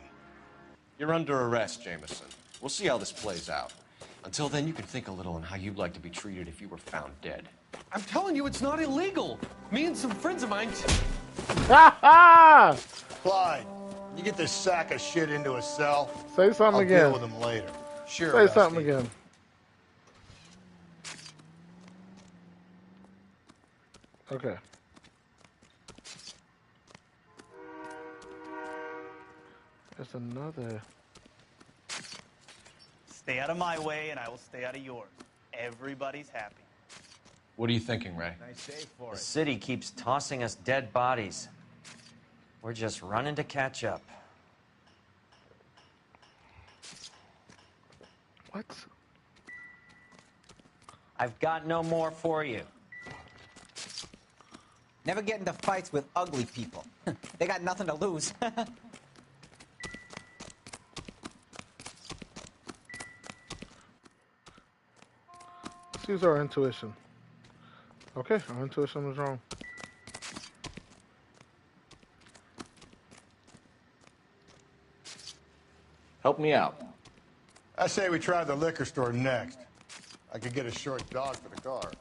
[SPEAKER 3] You're under arrest, Jameson. We'll see how this plays out. Until then, you can think a little on how you'd like to be treated if you were found dead.
[SPEAKER 23] I'm telling you, it's not illegal. Me and some friends of mine...
[SPEAKER 1] Ha ha!
[SPEAKER 11] Clyde, you get this sack of shit into a cell.
[SPEAKER 1] Say something
[SPEAKER 11] I'll
[SPEAKER 1] again.
[SPEAKER 11] deal with him later.
[SPEAKER 20] Sure.
[SPEAKER 1] Say something again. Okay. There's another.
[SPEAKER 22] Stay out of my way, and I will stay out of yours. Everybody's happy.
[SPEAKER 3] What are you thinking, Ray?
[SPEAKER 22] Nice day for
[SPEAKER 2] The
[SPEAKER 22] it.
[SPEAKER 2] city keeps tossing us dead bodies. We're just running to catch up.
[SPEAKER 1] What?
[SPEAKER 2] I've got no more for you.
[SPEAKER 22] Never get into fights with ugly people. They got nothing to lose.
[SPEAKER 1] Let's use our intuition. Okay, our intuition was wrong.
[SPEAKER 3] Help me out.
[SPEAKER 11] I say we try the liquor store next. I could get a short dog for the car.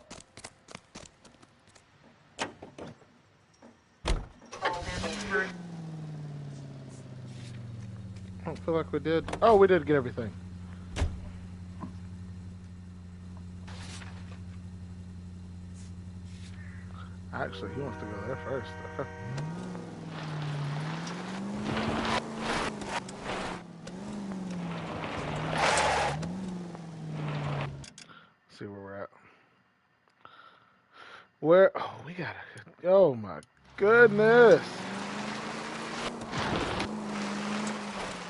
[SPEAKER 1] I don't feel like we did. Oh, we did get everything. Actually, he wants to go there first. Okay. Let's see where we're at. Where? Oh, we gotta. Oh my goodness.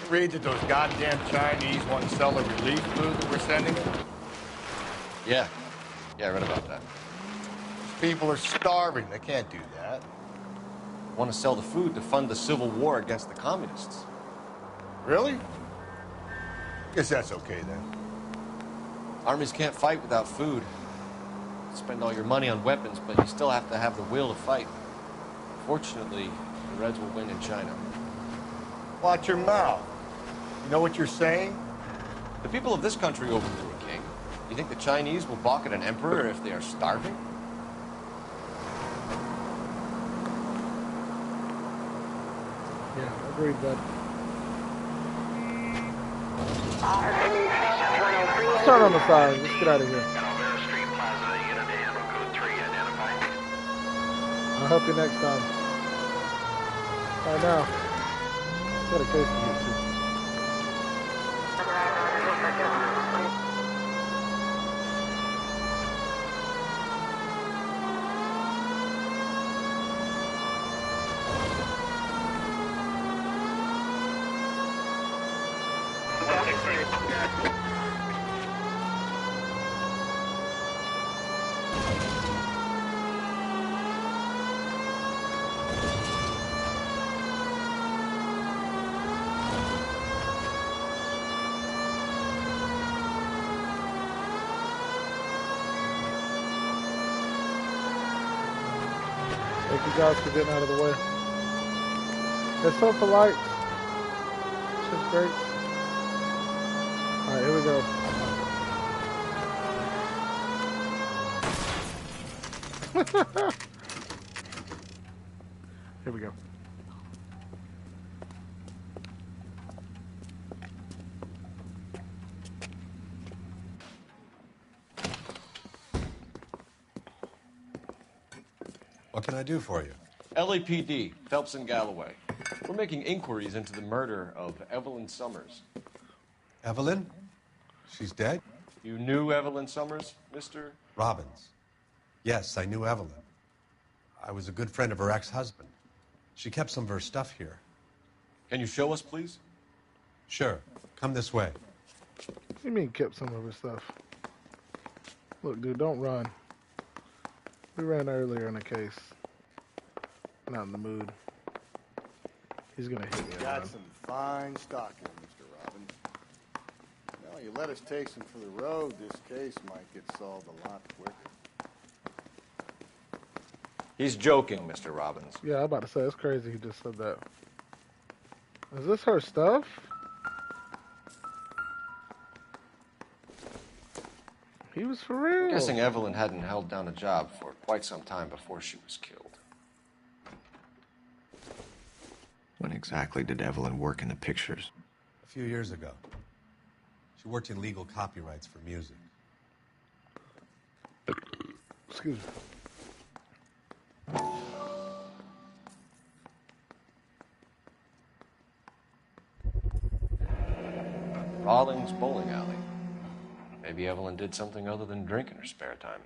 [SPEAKER 11] Read that those goddamn Chinese want to sell the relief food that we're sending them?
[SPEAKER 3] Yeah. Yeah, I read about that.
[SPEAKER 11] People are starving. They can't do that.
[SPEAKER 3] Want to sell the food to fund the civil war against the communists.
[SPEAKER 11] Really? Guess that's okay then.
[SPEAKER 3] Armies can't fight without food. Spend all your money on weapons, but you still have to have the will to fight. Fortunately, the Reds will win in China.
[SPEAKER 11] Watch your mouth. You know what you're saying?
[SPEAKER 3] The people of this country overthrew a king. You think the Chinese will balk at an emperor if they are starving?
[SPEAKER 1] Yeah, agreed, bud. Let's turn on the side. Let's get out of here. I'll help you next time. Right now. Got a case to get to. Thank you guys for getting out of the way. They're so polite. It's just great. Alright, here we go. Here we go.
[SPEAKER 4] What can I do for you?
[SPEAKER 3] LAPD, Phelps and Galloway. We're making inquiries into the murder of Evelyn Summers.
[SPEAKER 4] Evelyn? She's dead?
[SPEAKER 3] You knew Evelyn Summers, Mr.
[SPEAKER 4] Robbins. Yes, I knew Evelyn. I was a good friend of her ex-husband. She kept some of her stuff here.
[SPEAKER 3] Can you show us, please?
[SPEAKER 4] Sure. Come this way.
[SPEAKER 1] What do you mean kept some of her stuff? Look, dude, don't run. We ran earlier in the case. Not in the mood. He's gonna hit me.
[SPEAKER 11] Got some fine stock here, Mr. Robbins.
[SPEAKER 7] Well, you let us take some for the road, this case might get solved a lot quicker.
[SPEAKER 17] He's joking, Mr. Robbins.
[SPEAKER 1] Yeah, I'm about to say, it's crazy he just said that. Is this her stuff? He was for real.
[SPEAKER 17] I'm guessing Evelyn hadn't held down a job for quite some time before she was killed. When exactly did Evelyn work in the pictures?
[SPEAKER 4] A few years ago. She worked in legal copyrights for music.
[SPEAKER 1] Excuse me.
[SPEAKER 17] Rawlings Bowling Alley. Maybe Evelyn did something other than drink in her spare time.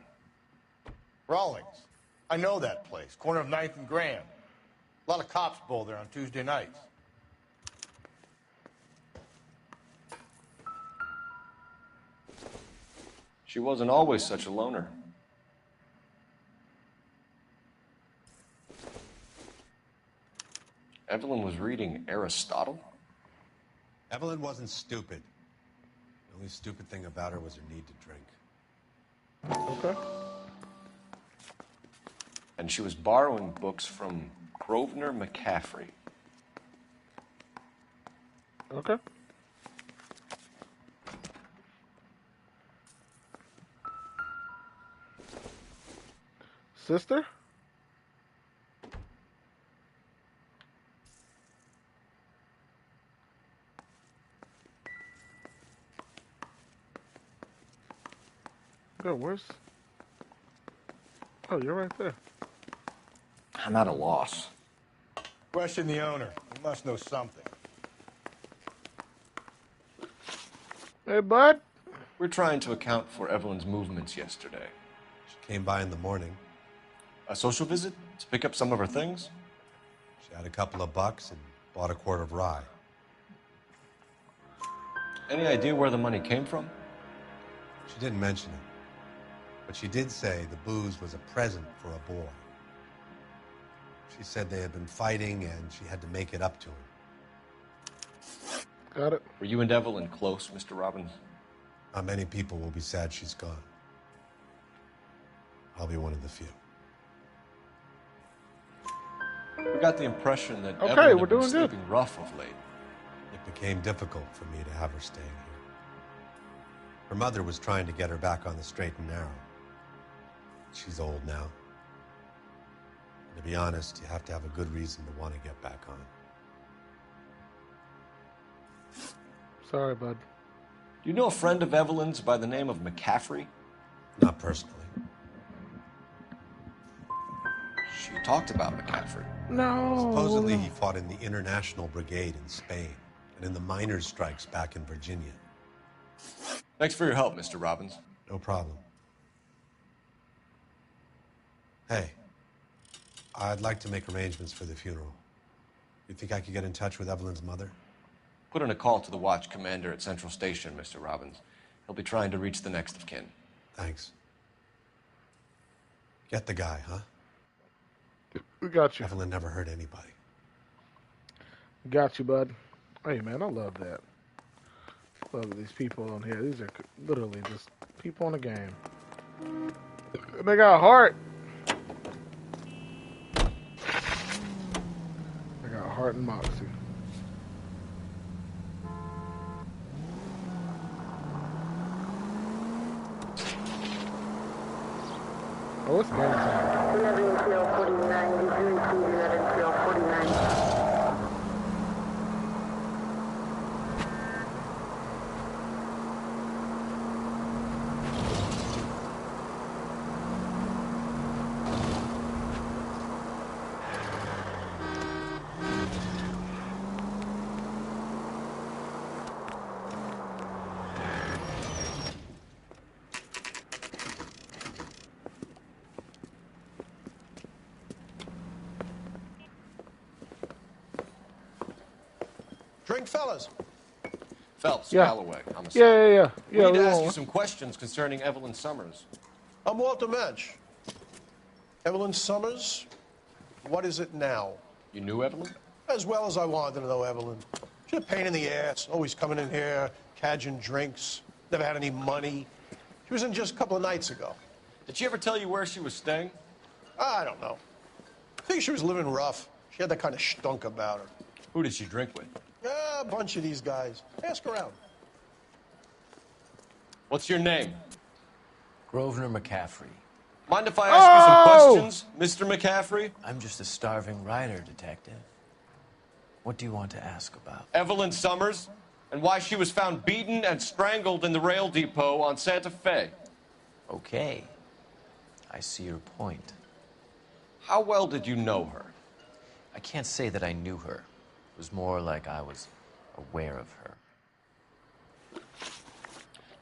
[SPEAKER 7] Rawlings. I know that place. Corner of 9th and Graham. A lot of cops bowl there on Tuesday nights.
[SPEAKER 17] She wasn't always such a loner. Evelyn was reading Aristotle?
[SPEAKER 4] Evelyn wasn't stupid. The only stupid thing about her was her need to drink.
[SPEAKER 1] Okay.
[SPEAKER 17] And she was borrowing books from Grosvenor McCaffrey.
[SPEAKER 1] Okay. Sister? Go, where's... Oh, you're right there.
[SPEAKER 17] I'm at a loss.
[SPEAKER 7] Question the owner. He must know something.
[SPEAKER 1] Hey, bud.
[SPEAKER 17] We're trying to account for Evelyn's movements yesterday.
[SPEAKER 4] She came by in the morning.
[SPEAKER 17] A social visit? To pick up some of her things?
[SPEAKER 4] She had a couple of bucks and bought a quart of rye.
[SPEAKER 17] Any idea where the money came from?
[SPEAKER 4] She didn't mention it. But she did say the booze was a present for a boy. She said they had been fighting and she had to make it up to him.
[SPEAKER 1] Got it.
[SPEAKER 17] Were you and Evelyn close, Mr. Robbins?
[SPEAKER 4] Not many people will be sad she's gone. I'll be one of the few.
[SPEAKER 17] We got the impression that
[SPEAKER 1] Okay,
[SPEAKER 17] Evelyn
[SPEAKER 1] we're
[SPEAKER 17] had been
[SPEAKER 1] doing good.
[SPEAKER 17] sleeping rough of late.
[SPEAKER 4] It became difficult for me to have her staying here. Her mother was trying to get her back on the straight and narrow. She's old now. And to be honest, you have to have a good reason to want to get back on.
[SPEAKER 1] Sorry, bud.
[SPEAKER 17] Do you know a friend of Evelyn's by the name of McCaffrey?
[SPEAKER 4] Not personally.
[SPEAKER 17] She talked about McCaffrey.
[SPEAKER 1] No.
[SPEAKER 4] Supposedly he fought in the International Brigade in Spain and in the miners' strikes back in Virginia.
[SPEAKER 17] Thanks for your help, Mr. Robbins.
[SPEAKER 4] No problem. Hey, I'd like to make arrangements for the funeral. You think I could get in touch with Evelyn's mother?
[SPEAKER 17] Put in a call to the watch commander at Central Station, Mr. Robbins. He'll be trying to reach the next of kin.
[SPEAKER 4] Thanks. Get the guy, huh?
[SPEAKER 1] We got you.
[SPEAKER 4] Evelyn never hurt anybody.
[SPEAKER 1] Got you, bud. Hey, man, I love that. Love these people on here. These are literally just people in the game. And they got heart. They got heart and moxie. Oh, it's game time.
[SPEAKER 15] 11 till 49, 11 till 49.
[SPEAKER 7] Drink, fellas.
[SPEAKER 17] Phelps,
[SPEAKER 1] Yeah.
[SPEAKER 17] Galloway, homicide.
[SPEAKER 1] Yeah.
[SPEAKER 17] We need to
[SPEAKER 1] we
[SPEAKER 17] ask
[SPEAKER 1] won't.
[SPEAKER 17] you some questions concerning Evelyn Summers.
[SPEAKER 7] I'm Walter Mensch. Evelyn Summers, what is it now?
[SPEAKER 17] You knew Evelyn?
[SPEAKER 7] As well as I wanted to know Evelyn. She's a pain in the ass, always coming in here, cadging drinks, never had any money. She was in just a couple of nights ago.
[SPEAKER 17] Did she ever tell you where she was staying?
[SPEAKER 7] I don't know. I think she was living rough. She had that kind of stunk about her.
[SPEAKER 17] Who did she drink with?
[SPEAKER 7] A bunch of these guys. Ask around.
[SPEAKER 17] What's your name?
[SPEAKER 6] Grosvenor McCaffrey.
[SPEAKER 17] Mind if I ask you some questions, Mr. McCaffrey?
[SPEAKER 6] I'm just a starving writer, detective. What do you want to ask about?
[SPEAKER 17] Evelyn Summers, and why she was found beaten and strangled in the rail depot on Santa Fe.
[SPEAKER 6] Okay. I see your point.
[SPEAKER 17] How well did you know her?
[SPEAKER 6] I can't say that I knew her. It was more like I was aware of her.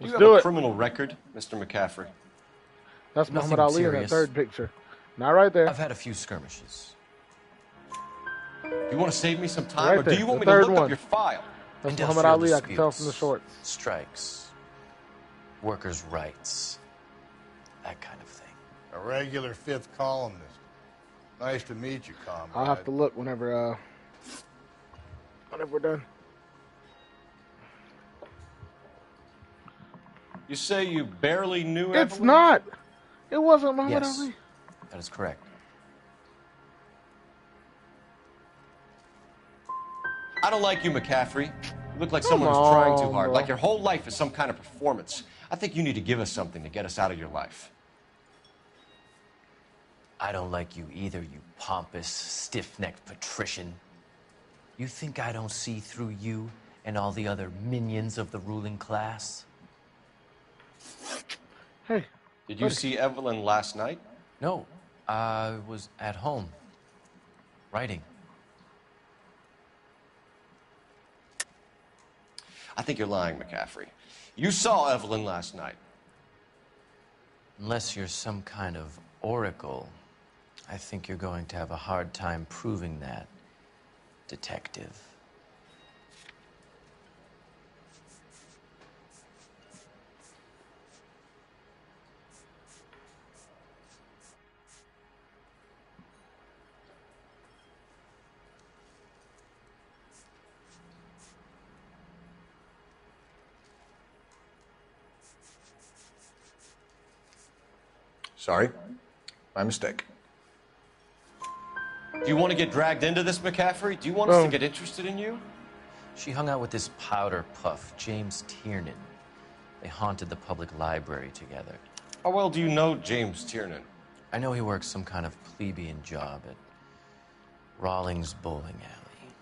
[SPEAKER 17] Do you have a criminal record, Mr. McCaffrey?
[SPEAKER 1] That's
[SPEAKER 6] Nothing
[SPEAKER 1] Muhammad Ali in that
[SPEAKER 6] serious.
[SPEAKER 1] third picture. Not right there.
[SPEAKER 6] I've had a few skirmishes.
[SPEAKER 17] Do you want to save me some time,
[SPEAKER 1] Right
[SPEAKER 17] or do
[SPEAKER 1] there,
[SPEAKER 17] you want
[SPEAKER 1] the
[SPEAKER 17] me to
[SPEAKER 1] third
[SPEAKER 17] look up
[SPEAKER 1] one.
[SPEAKER 17] your file?
[SPEAKER 1] That's
[SPEAKER 6] Industrial
[SPEAKER 1] Muhammad Ali, I can tell from the
[SPEAKER 6] disputes,
[SPEAKER 1] shorts.
[SPEAKER 6] Strikes. Workers' rights. That kind of thing.
[SPEAKER 11] A regular fifth columnist. Nice to meet you, comrade.
[SPEAKER 1] I'll have to look whenever we're done.
[SPEAKER 17] You say you barely knew
[SPEAKER 1] It's
[SPEAKER 17] Evelyn?
[SPEAKER 1] not. It wasn't Muhammad
[SPEAKER 6] Yes,
[SPEAKER 1] Ali.
[SPEAKER 6] that is correct.
[SPEAKER 17] I don't like you, McCaffrey. You look like
[SPEAKER 1] Come
[SPEAKER 17] someone who's trying too
[SPEAKER 1] on,
[SPEAKER 17] hard,
[SPEAKER 1] bro.
[SPEAKER 17] like your whole life is some kind of performance. I think you need to give us something to get us out of your life.
[SPEAKER 6] I don't like you either, you pompous, stiff-necked patrician. You think I don't see through you and all the other minions of the ruling class?
[SPEAKER 1] Hey.
[SPEAKER 17] Did you see Evelyn last night?
[SPEAKER 6] No, I was at home, writing.
[SPEAKER 17] I think you're lying, McCaffrey. You saw Evelyn last night.
[SPEAKER 6] Unless you're some kind of oracle, I think you're going to have a hard time proving that, detective.
[SPEAKER 11] Sorry. My mistake.
[SPEAKER 17] Do you want to get dragged into this, McCaffrey? Do you want us to get interested in you?
[SPEAKER 6] She hung out with this powder puff, James Tiernan. They haunted the public library together.
[SPEAKER 17] How well do you know James Tiernan?
[SPEAKER 6] I know he works some kind of plebeian job at Rawlings Bowling Alley.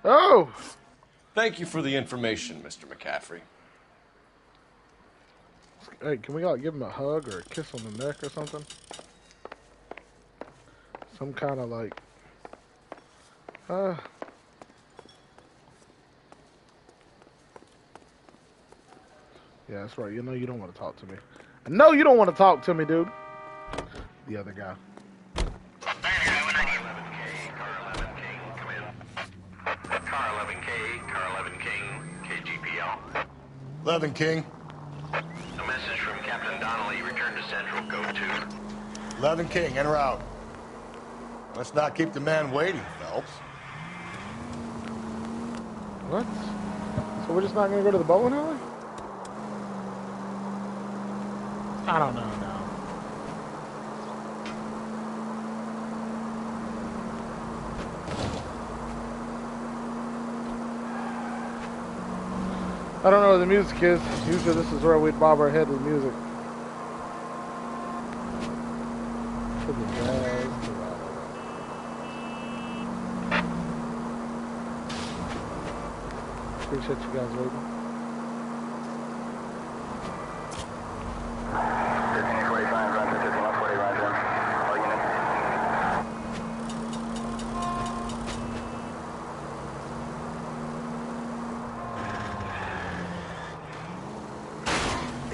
[SPEAKER 1] Oh!
[SPEAKER 17] Thank you for the information, Mr. McCaffrey.
[SPEAKER 1] Hey, can we give him a hug or a kiss on the neck or something? Some kind of like... Yeah, that's right. You know you don't want to talk to me. I know you don't want to talk to me, dude. The other guy.
[SPEAKER 19] Car 11K, Car 11 King, KGPL.
[SPEAKER 11] 11 King.
[SPEAKER 19] A message from Captain Donnelly. Return to Central. Go to.
[SPEAKER 11] 11 King, en route. Let's not keep the man waiting, Phelps.
[SPEAKER 1] What? So we're just not going to go to the bowling alley? I don't know now. I don't know where the music is. Usually this is where we'd bob our head with music. To the jazz, to the... Appreciate you guys waiting.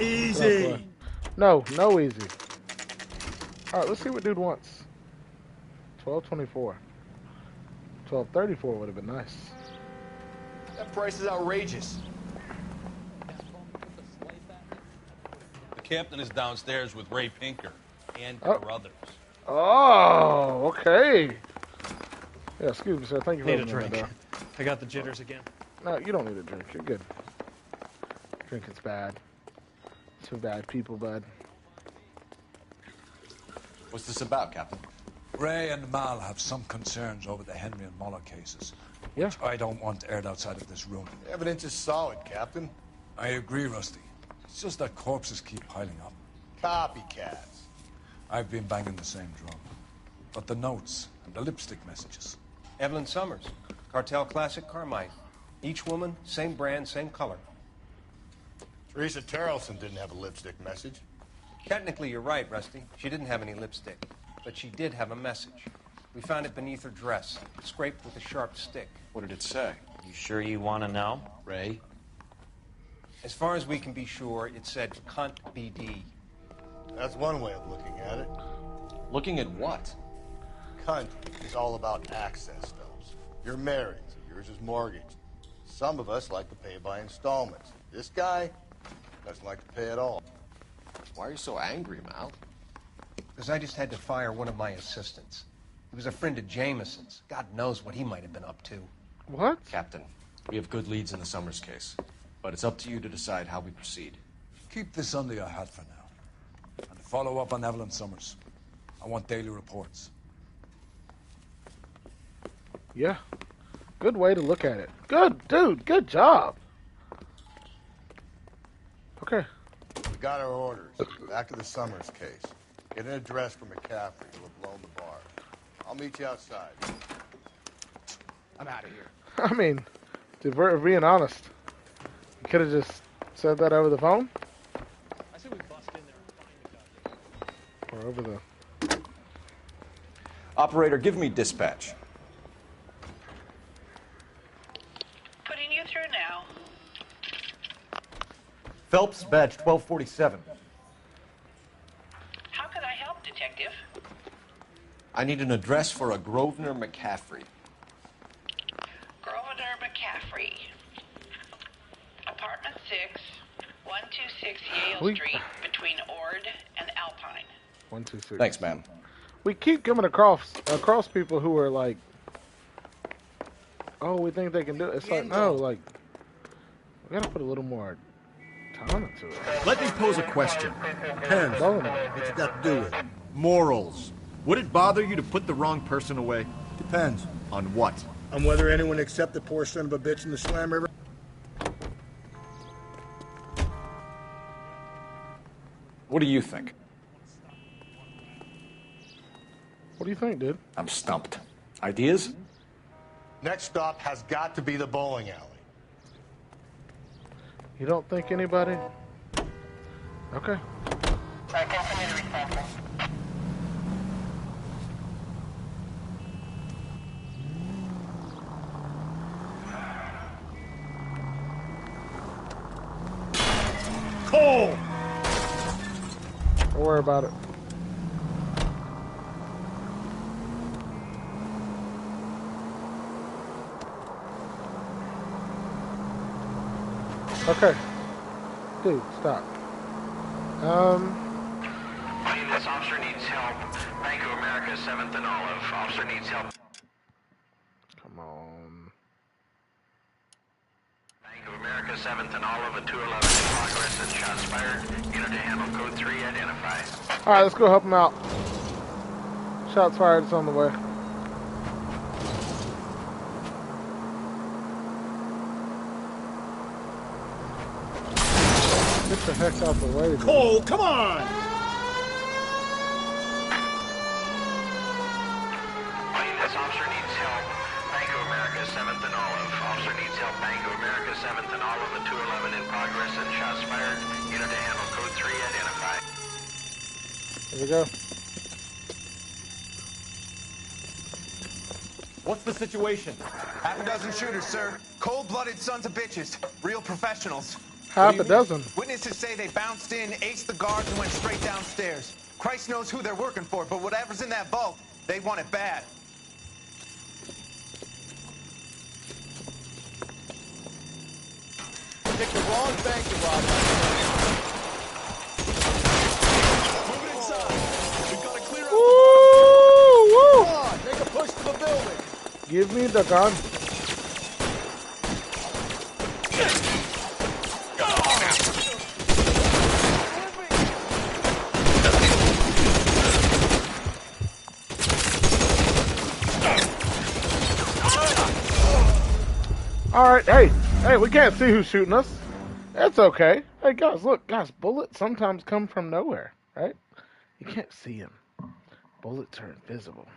[SPEAKER 11] Easy.
[SPEAKER 1] No, no easy. All right, let's see what dude wants. 1224. 1234 would have been nice.
[SPEAKER 9] That price is outrageous.
[SPEAKER 12] The captain is downstairs with Ray Pinker and Carruthers.
[SPEAKER 1] Oh, okay. Yeah, excuse me, sir. Thank you for
[SPEAKER 23] Need a
[SPEAKER 1] opening the
[SPEAKER 23] drink.
[SPEAKER 1] door.
[SPEAKER 23] I got the jitters again.
[SPEAKER 1] No, you don't need a drink. You're good. Drinking's bad. Too bad, people, bud.
[SPEAKER 3] What's this about, Captain?
[SPEAKER 10] Ray and Mal have some concerns over the Henry and Muller cases.
[SPEAKER 1] Yeah.
[SPEAKER 10] Which I don't want aired outside of this room.
[SPEAKER 11] The evidence is solid, Captain.
[SPEAKER 10] I agree, Rusty. It's just that corpses keep piling up.
[SPEAKER 11] Copycats.
[SPEAKER 10] I've been banging the same drum. But the notes and the lipstick messages.
[SPEAKER 13] Evelyn Summers, Cartel Classic Carmine. Each woman, same brand, same color.
[SPEAKER 11] Teresa Terrelson didn't have a lipstick message.
[SPEAKER 13] Technically, you're right, Rusty. She didn't have any lipstick. But she did have a message. We found it beneath her dress, scraped with a sharp stick.
[SPEAKER 3] What did it say?
[SPEAKER 2] You sure you want to know?
[SPEAKER 3] Ray?
[SPEAKER 13] As far as we can be sure, it said cunt BD.
[SPEAKER 11] That's one way of looking at it.
[SPEAKER 3] Looking at what?
[SPEAKER 11] Cunt is all about access stones. You're married, so yours is mortgaged. Some of us like to pay by installments. This guy doesn't like to pay at all.
[SPEAKER 3] Why are you so angry, Mal?
[SPEAKER 13] Because I just had to fire one of my assistants. He was a friend of Jameson's. God knows what he might have been up to.
[SPEAKER 1] What?
[SPEAKER 3] Captain, we have good leads in the Summers case. But it's up to you to decide how we proceed.
[SPEAKER 10] Keep this under your hat for now. And follow up on Evelyn Summers. I want daily reports.
[SPEAKER 1] Yeah. Good way to look at it. Good, dude. Good job. Okay.
[SPEAKER 11] We got our orders. Back to the Summers case. Get an address for McCaffrey who have blown the bar. I'll meet you outside.
[SPEAKER 9] I'm out of here.
[SPEAKER 1] I mean, if we're being honest, you could have just said that over the phone.
[SPEAKER 23] I say we bust in there and find the guy.
[SPEAKER 1] Or over the...
[SPEAKER 3] Operator, give me dispatch.
[SPEAKER 5] Putting you through now.
[SPEAKER 14] Phelps, badge 1247.
[SPEAKER 5] How can I help, Detective?
[SPEAKER 3] I need an address for a Grosvenor McCaffrey.
[SPEAKER 5] Grosvenor McCaffrey. Apartment 6, 126 Yale Street, between Ord and Alpine.
[SPEAKER 1] 126.
[SPEAKER 3] Thanks, ma'am.
[SPEAKER 1] We keep coming across people who are like, oh, we think they can do it. It's like, no, like, we gotta put a little more time into it.
[SPEAKER 7] Let me pose a question. Depends. What's it got to do with? Morals. Would it bother you to put the wrong person away? Depends. On what? On whether anyone except the poor son of a bitch in the Slam River.
[SPEAKER 3] What do you think?
[SPEAKER 1] What do you think, dude?
[SPEAKER 3] I'm stumped. Ideas?
[SPEAKER 11] Next stop has got to be the bowling alley.
[SPEAKER 1] You don't think anybody? Okay.
[SPEAKER 5] Continue to respond.
[SPEAKER 7] Cole!
[SPEAKER 1] Don't worry about it. Okay. Dude, stop.
[SPEAKER 19] This officer needs help. Bank of America, 7th and Olive. Officer needs help.
[SPEAKER 1] Come on.
[SPEAKER 19] Bank of America, 7th and Olive, and 211 in progress and shots fired. Unit to handle code 3, identify.
[SPEAKER 1] Alright, let's go help him out. Shots fired, it's on the way. Get the heck out the way, dude.
[SPEAKER 7] Cole, come on!
[SPEAKER 19] This officer needs help. Bank of America, 7th and Olive. Officer needs help. Bank of America, 7th and Olive, and 211 in progress and shots fired. Unit to handle code 3, identify.
[SPEAKER 1] Here we go.
[SPEAKER 9] What's the situation? Half a dozen shooters, sir. Cold-blooded sons of bitches. Real professionals.
[SPEAKER 1] Half a dozen.
[SPEAKER 9] Witnesses say they bounced in, aced the guards, and went straight downstairs. Christ knows who they're working for, but whatever's in that vault, they want it bad.
[SPEAKER 7] Pick the wrong bank to rob. Move it inside. We've got to clear out the... Come on, make a push to the building.
[SPEAKER 1] Give me the gun. Alright, hey, we can't see who's shooting us. That's okay. Hey, guys, look, guys, bullets sometimes come from nowhere, right? You can't see them. Bullets are invisible.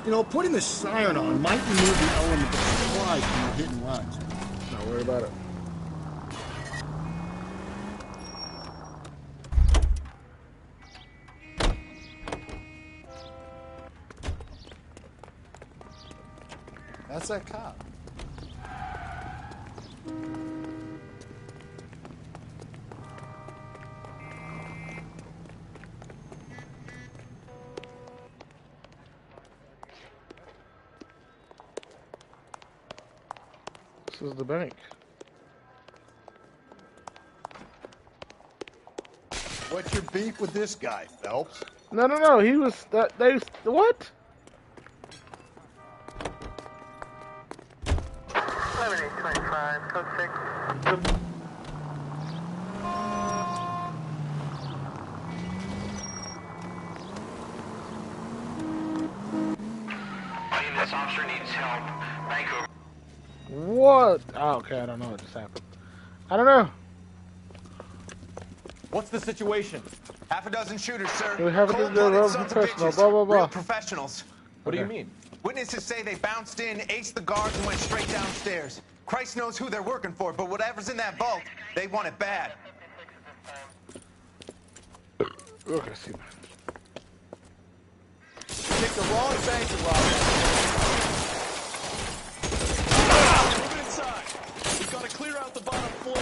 [SPEAKER 7] You know, putting the siren on might remove the element of surprise from your hit and runs.
[SPEAKER 1] Not worry about it.
[SPEAKER 7] That's that cop.
[SPEAKER 1] This is the bank.
[SPEAKER 7] What's your beef with this guy, Phelps?
[SPEAKER 1] No. He was they what?
[SPEAKER 15] 11825, code 6.
[SPEAKER 19] This officer needs help. Bank of
[SPEAKER 1] What? Oh, okay, I don't know what just happened. I don't know.
[SPEAKER 14] What's the situation?
[SPEAKER 9] Half a dozen shooters, sir.
[SPEAKER 1] We have a
[SPEAKER 9] Cold-blooded sons of
[SPEAKER 1] professional.
[SPEAKER 9] bitches.
[SPEAKER 1] Blah blah blah.
[SPEAKER 9] Real professionals.
[SPEAKER 14] What do you mean?
[SPEAKER 9] Witnesses say they bounced in, aced the guards, and went straight downstairs. Christ knows who they're working for, but whatever's in that vault, they want it bad.
[SPEAKER 1] Okay, see.
[SPEAKER 7] Take the wrong bank to rob.
[SPEAKER 12] Move inside. We've got to clear out the bottom floor.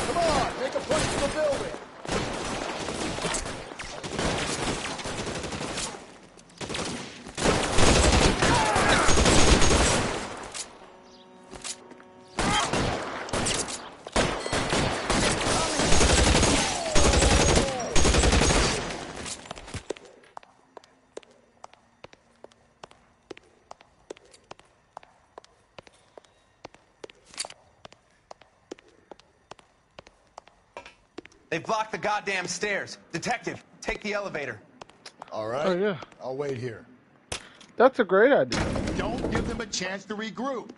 [SPEAKER 7] Come on, make a point to the building.
[SPEAKER 9] They've blocked the goddamn stairs. Detective, take the elevator.
[SPEAKER 7] All right.
[SPEAKER 1] Oh yeah.
[SPEAKER 7] I'll wait here.
[SPEAKER 1] That's a great idea.
[SPEAKER 7] Don't give them a chance to regroup.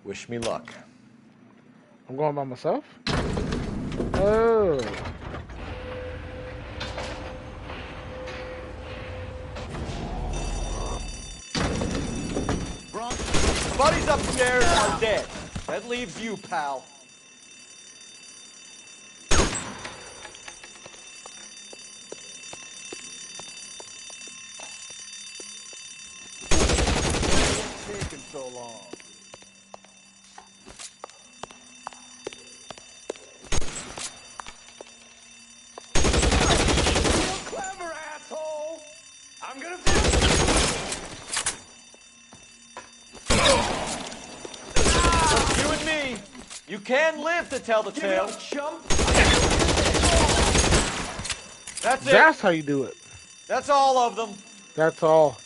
[SPEAKER 14] Wish me luck.
[SPEAKER 1] I'm going by myself. Oh.
[SPEAKER 14] The buddies upstairs are dead. That leaves you, pal.
[SPEAKER 7] Taking so long.
[SPEAKER 12] Clever, asshole! I'm gonna
[SPEAKER 14] Just you and me. You can live to tell the tale.
[SPEAKER 12] chump.
[SPEAKER 14] That's it.
[SPEAKER 1] That's how you do it.
[SPEAKER 14] That's all of them.
[SPEAKER 1] That's all.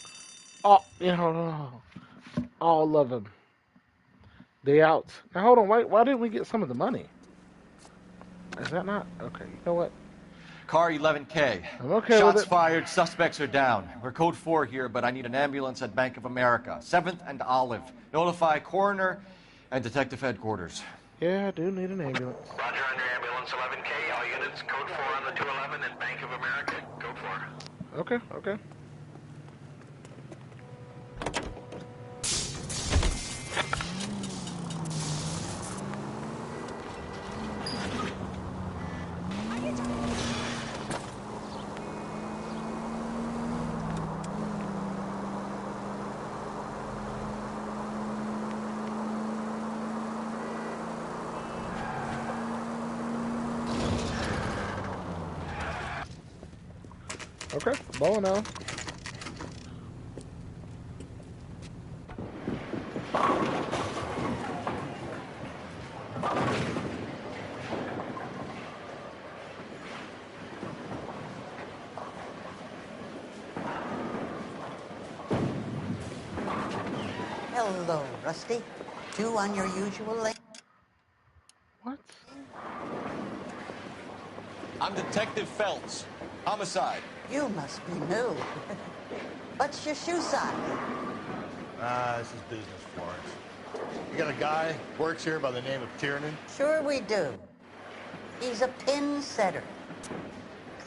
[SPEAKER 1] Oh, all of them. They out. Now hold on. Why didn't we get some of the money? Is that not okay? You know what?
[SPEAKER 3] Car 11K.
[SPEAKER 1] I'm okay
[SPEAKER 3] Shots
[SPEAKER 1] with it.
[SPEAKER 3] fired, suspects are down. We're code 4 here, but I need an ambulance at Bank of America. 7th and Olive. Notify coroner and detective headquarters.
[SPEAKER 1] Yeah, I do need an ambulance.
[SPEAKER 19] Roger on your ambulance 11K. All units code 4 on the 211 and Bank of America. Code 4.
[SPEAKER 1] Okay. Okay, bow now.
[SPEAKER 8] Hello, Rusty. Two on your usual lane?
[SPEAKER 1] What?
[SPEAKER 3] I'm Detective Phelps. Homicide.
[SPEAKER 8] You must be new. What's your shoe size?
[SPEAKER 11] This is business, Florence. You got a guy works here by the name of Tiernan?
[SPEAKER 8] Sure we do. He's a pin setter.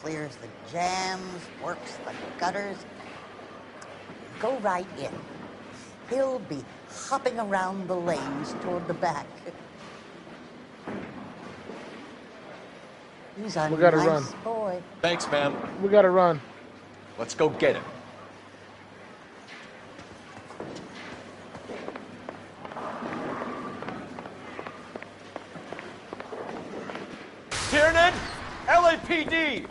[SPEAKER 8] Clears the jams, works the gutters. Go right in. He'll be hopping around the lanes toward the back. He's a
[SPEAKER 1] We gotta
[SPEAKER 8] nice
[SPEAKER 1] run.
[SPEAKER 8] boy.
[SPEAKER 3] Thanks, ma'am.
[SPEAKER 1] We gotta run.
[SPEAKER 3] Let's go get him.
[SPEAKER 14] Tiernan, LAPD.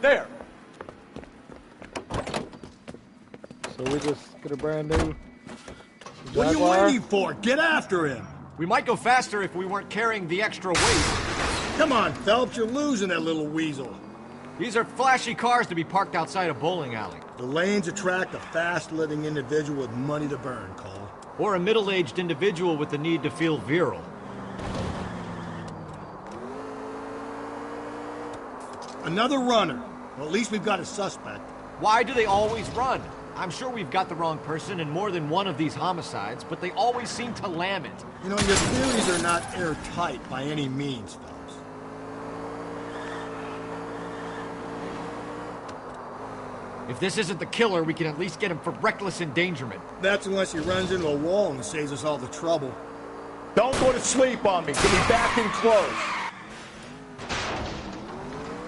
[SPEAKER 14] There.
[SPEAKER 1] So we just get a brand new
[SPEAKER 7] What are you
[SPEAKER 1] Jaguar.
[SPEAKER 7] waiting for? Get after him!
[SPEAKER 3] We might go faster if we weren't carrying the extra weight.
[SPEAKER 7] Come on, Phelps, you're losing that little weasel.
[SPEAKER 3] These are flashy cars to be parked outside a bowling alley.
[SPEAKER 7] The lanes attract a fast-living individual with money to burn, Cole.
[SPEAKER 3] Or a middle-aged individual with the need to feel virile.
[SPEAKER 7] Another runner. Well, at least we've got a suspect.
[SPEAKER 3] Why do they always run? I'm sure we've got the wrong person in more than one of these homicides, but they always seem to lam it.
[SPEAKER 7] You know, your theories are not airtight by any means, Phelps.
[SPEAKER 3] If this isn't the killer, we can at least get him for reckless endangerment.
[SPEAKER 7] That's unless he runs into a wall and saves us all the trouble.
[SPEAKER 12] Don't go to sleep on me. Get me back in close.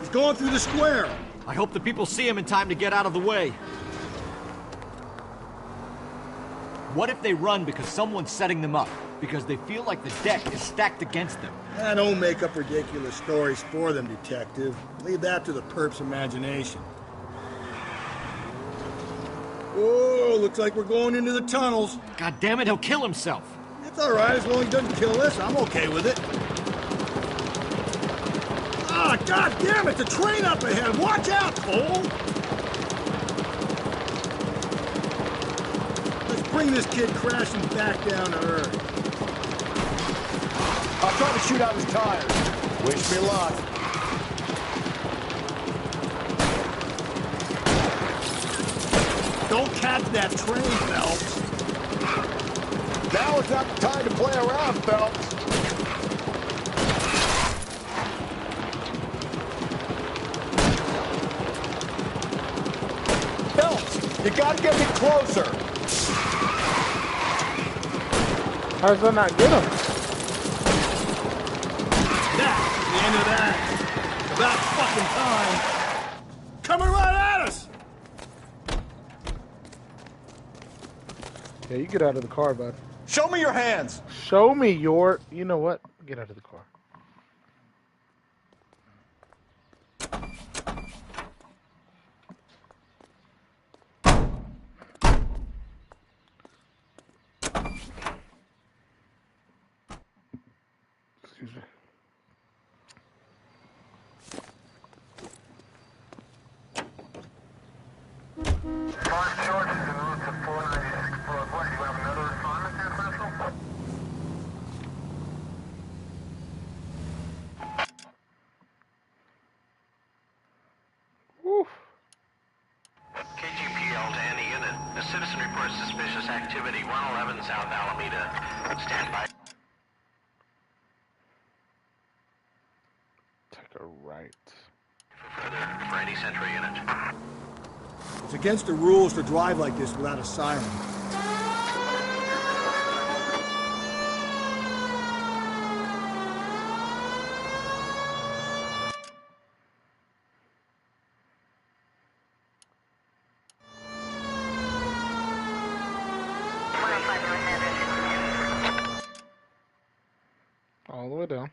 [SPEAKER 7] He's going through the square.
[SPEAKER 3] I hope the people see him in time to get out of the way. What if they run because someone's setting them up? Because they feel like the deck is stacked against them?
[SPEAKER 7] Don't make up ridiculous stories for them, Detective. Leave that to the perp's imagination. Whoa, looks like we're going into the tunnels.
[SPEAKER 3] God damn it, he'll kill himself.
[SPEAKER 7] That's all right, as long as he doesn't kill us, I'm okay with it. Ah, God damn it, the train up ahead. Watch out, Cole. Let's bring this kid crashing back down to earth.
[SPEAKER 12] I'll try to shoot out his tires.
[SPEAKER 11] Wish me luck.
[SPEAKER 7] Don't catch that train, Phelps.
[SPEAKER 12] Now is not the time to play around, Phelps. Phelps, you gotta get me closer.
[SPEAKER 1] How does that not get him?
[SPEAKER 7] That's the end of that. About fucking time. Coming right at us.
[SPEAKER 1] Yeah, you get out of the car, bud.
[SPEAKER 12] Show me your hands.
[SPEAKER 1] Show me your... You know what? Get out of the car. Excuse me.
[SPEAKER 15] Mark George is en route to 496 Broadway. Do you have another assignment there, Central?
[SPEAKER 1] Woof.
[SPEAKER 19] KGPL to any unit. A citizen reports suspicious activity 111 South Alameda. Stand by.
[SPEAKER 1] Take a right.
[SPEAKER 19] For any Central unit.
[SPEAKER 7] It's against the rules to drive like this without a siren.
[SPEAKER 1] All the way down.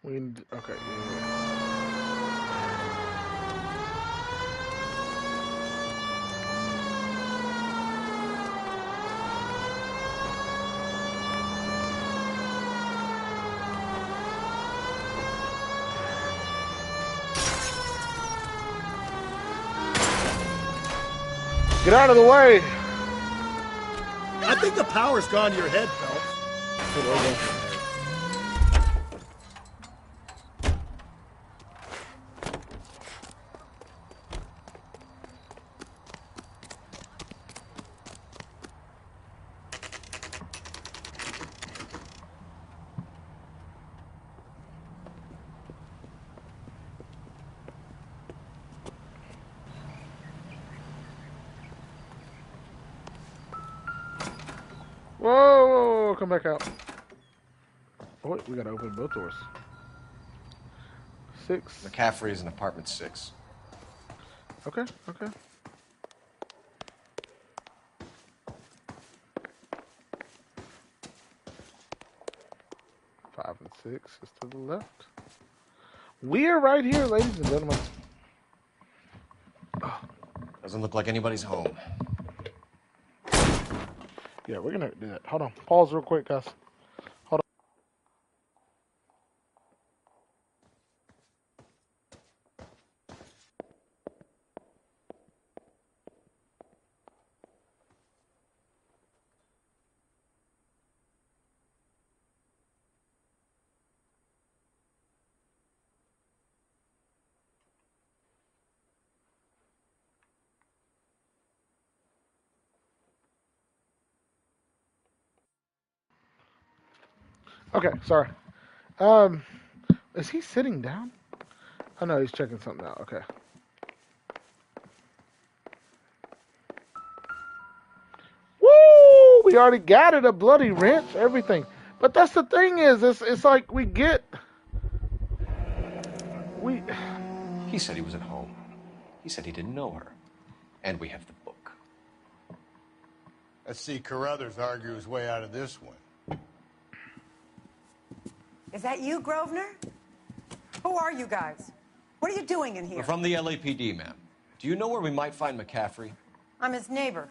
[SPEAKER 1] We need, okay. Get out of the way!
[SPEAKER 7] I think the power's gone to your head, Phelps.
[SPEAKER 1] Whoa, come back out. Oh, wait, we gotta open both doors. 6.
[SPEAKER 3] McCaffrey is in apartment 6.
[SPEAKER 1] Okay, okay. Five and 6 is to the left. We're right here, ladies and gentlemen.
[SPEAKER 3] Doesn't look like anybody's home.
[SPEAKER 1] Yeah, we're gonna do that. Hold on. Pause real quick, guys. Hold on. Okay, sorry. Is he sitting down? Oh no, he's checking something out. Okay. Woo! We already got it, a bloody wrench, everything. But that's the thing is, it's like we get...
[SPEAKER 3] He said he was at home. He said he didn't know her. And we have the book.
[SPEAKER 11] Let's see Carruthers argue his way out of this one.
[SPEAKER 16] Is that you, Grosvenor? Who are you guys? What are you doing in here?
[SPEAKER 3] We're from the LAPD, ma'am. Do you know where we might find McCaffrey?
[SPEAKER 16] I'm his neighbor.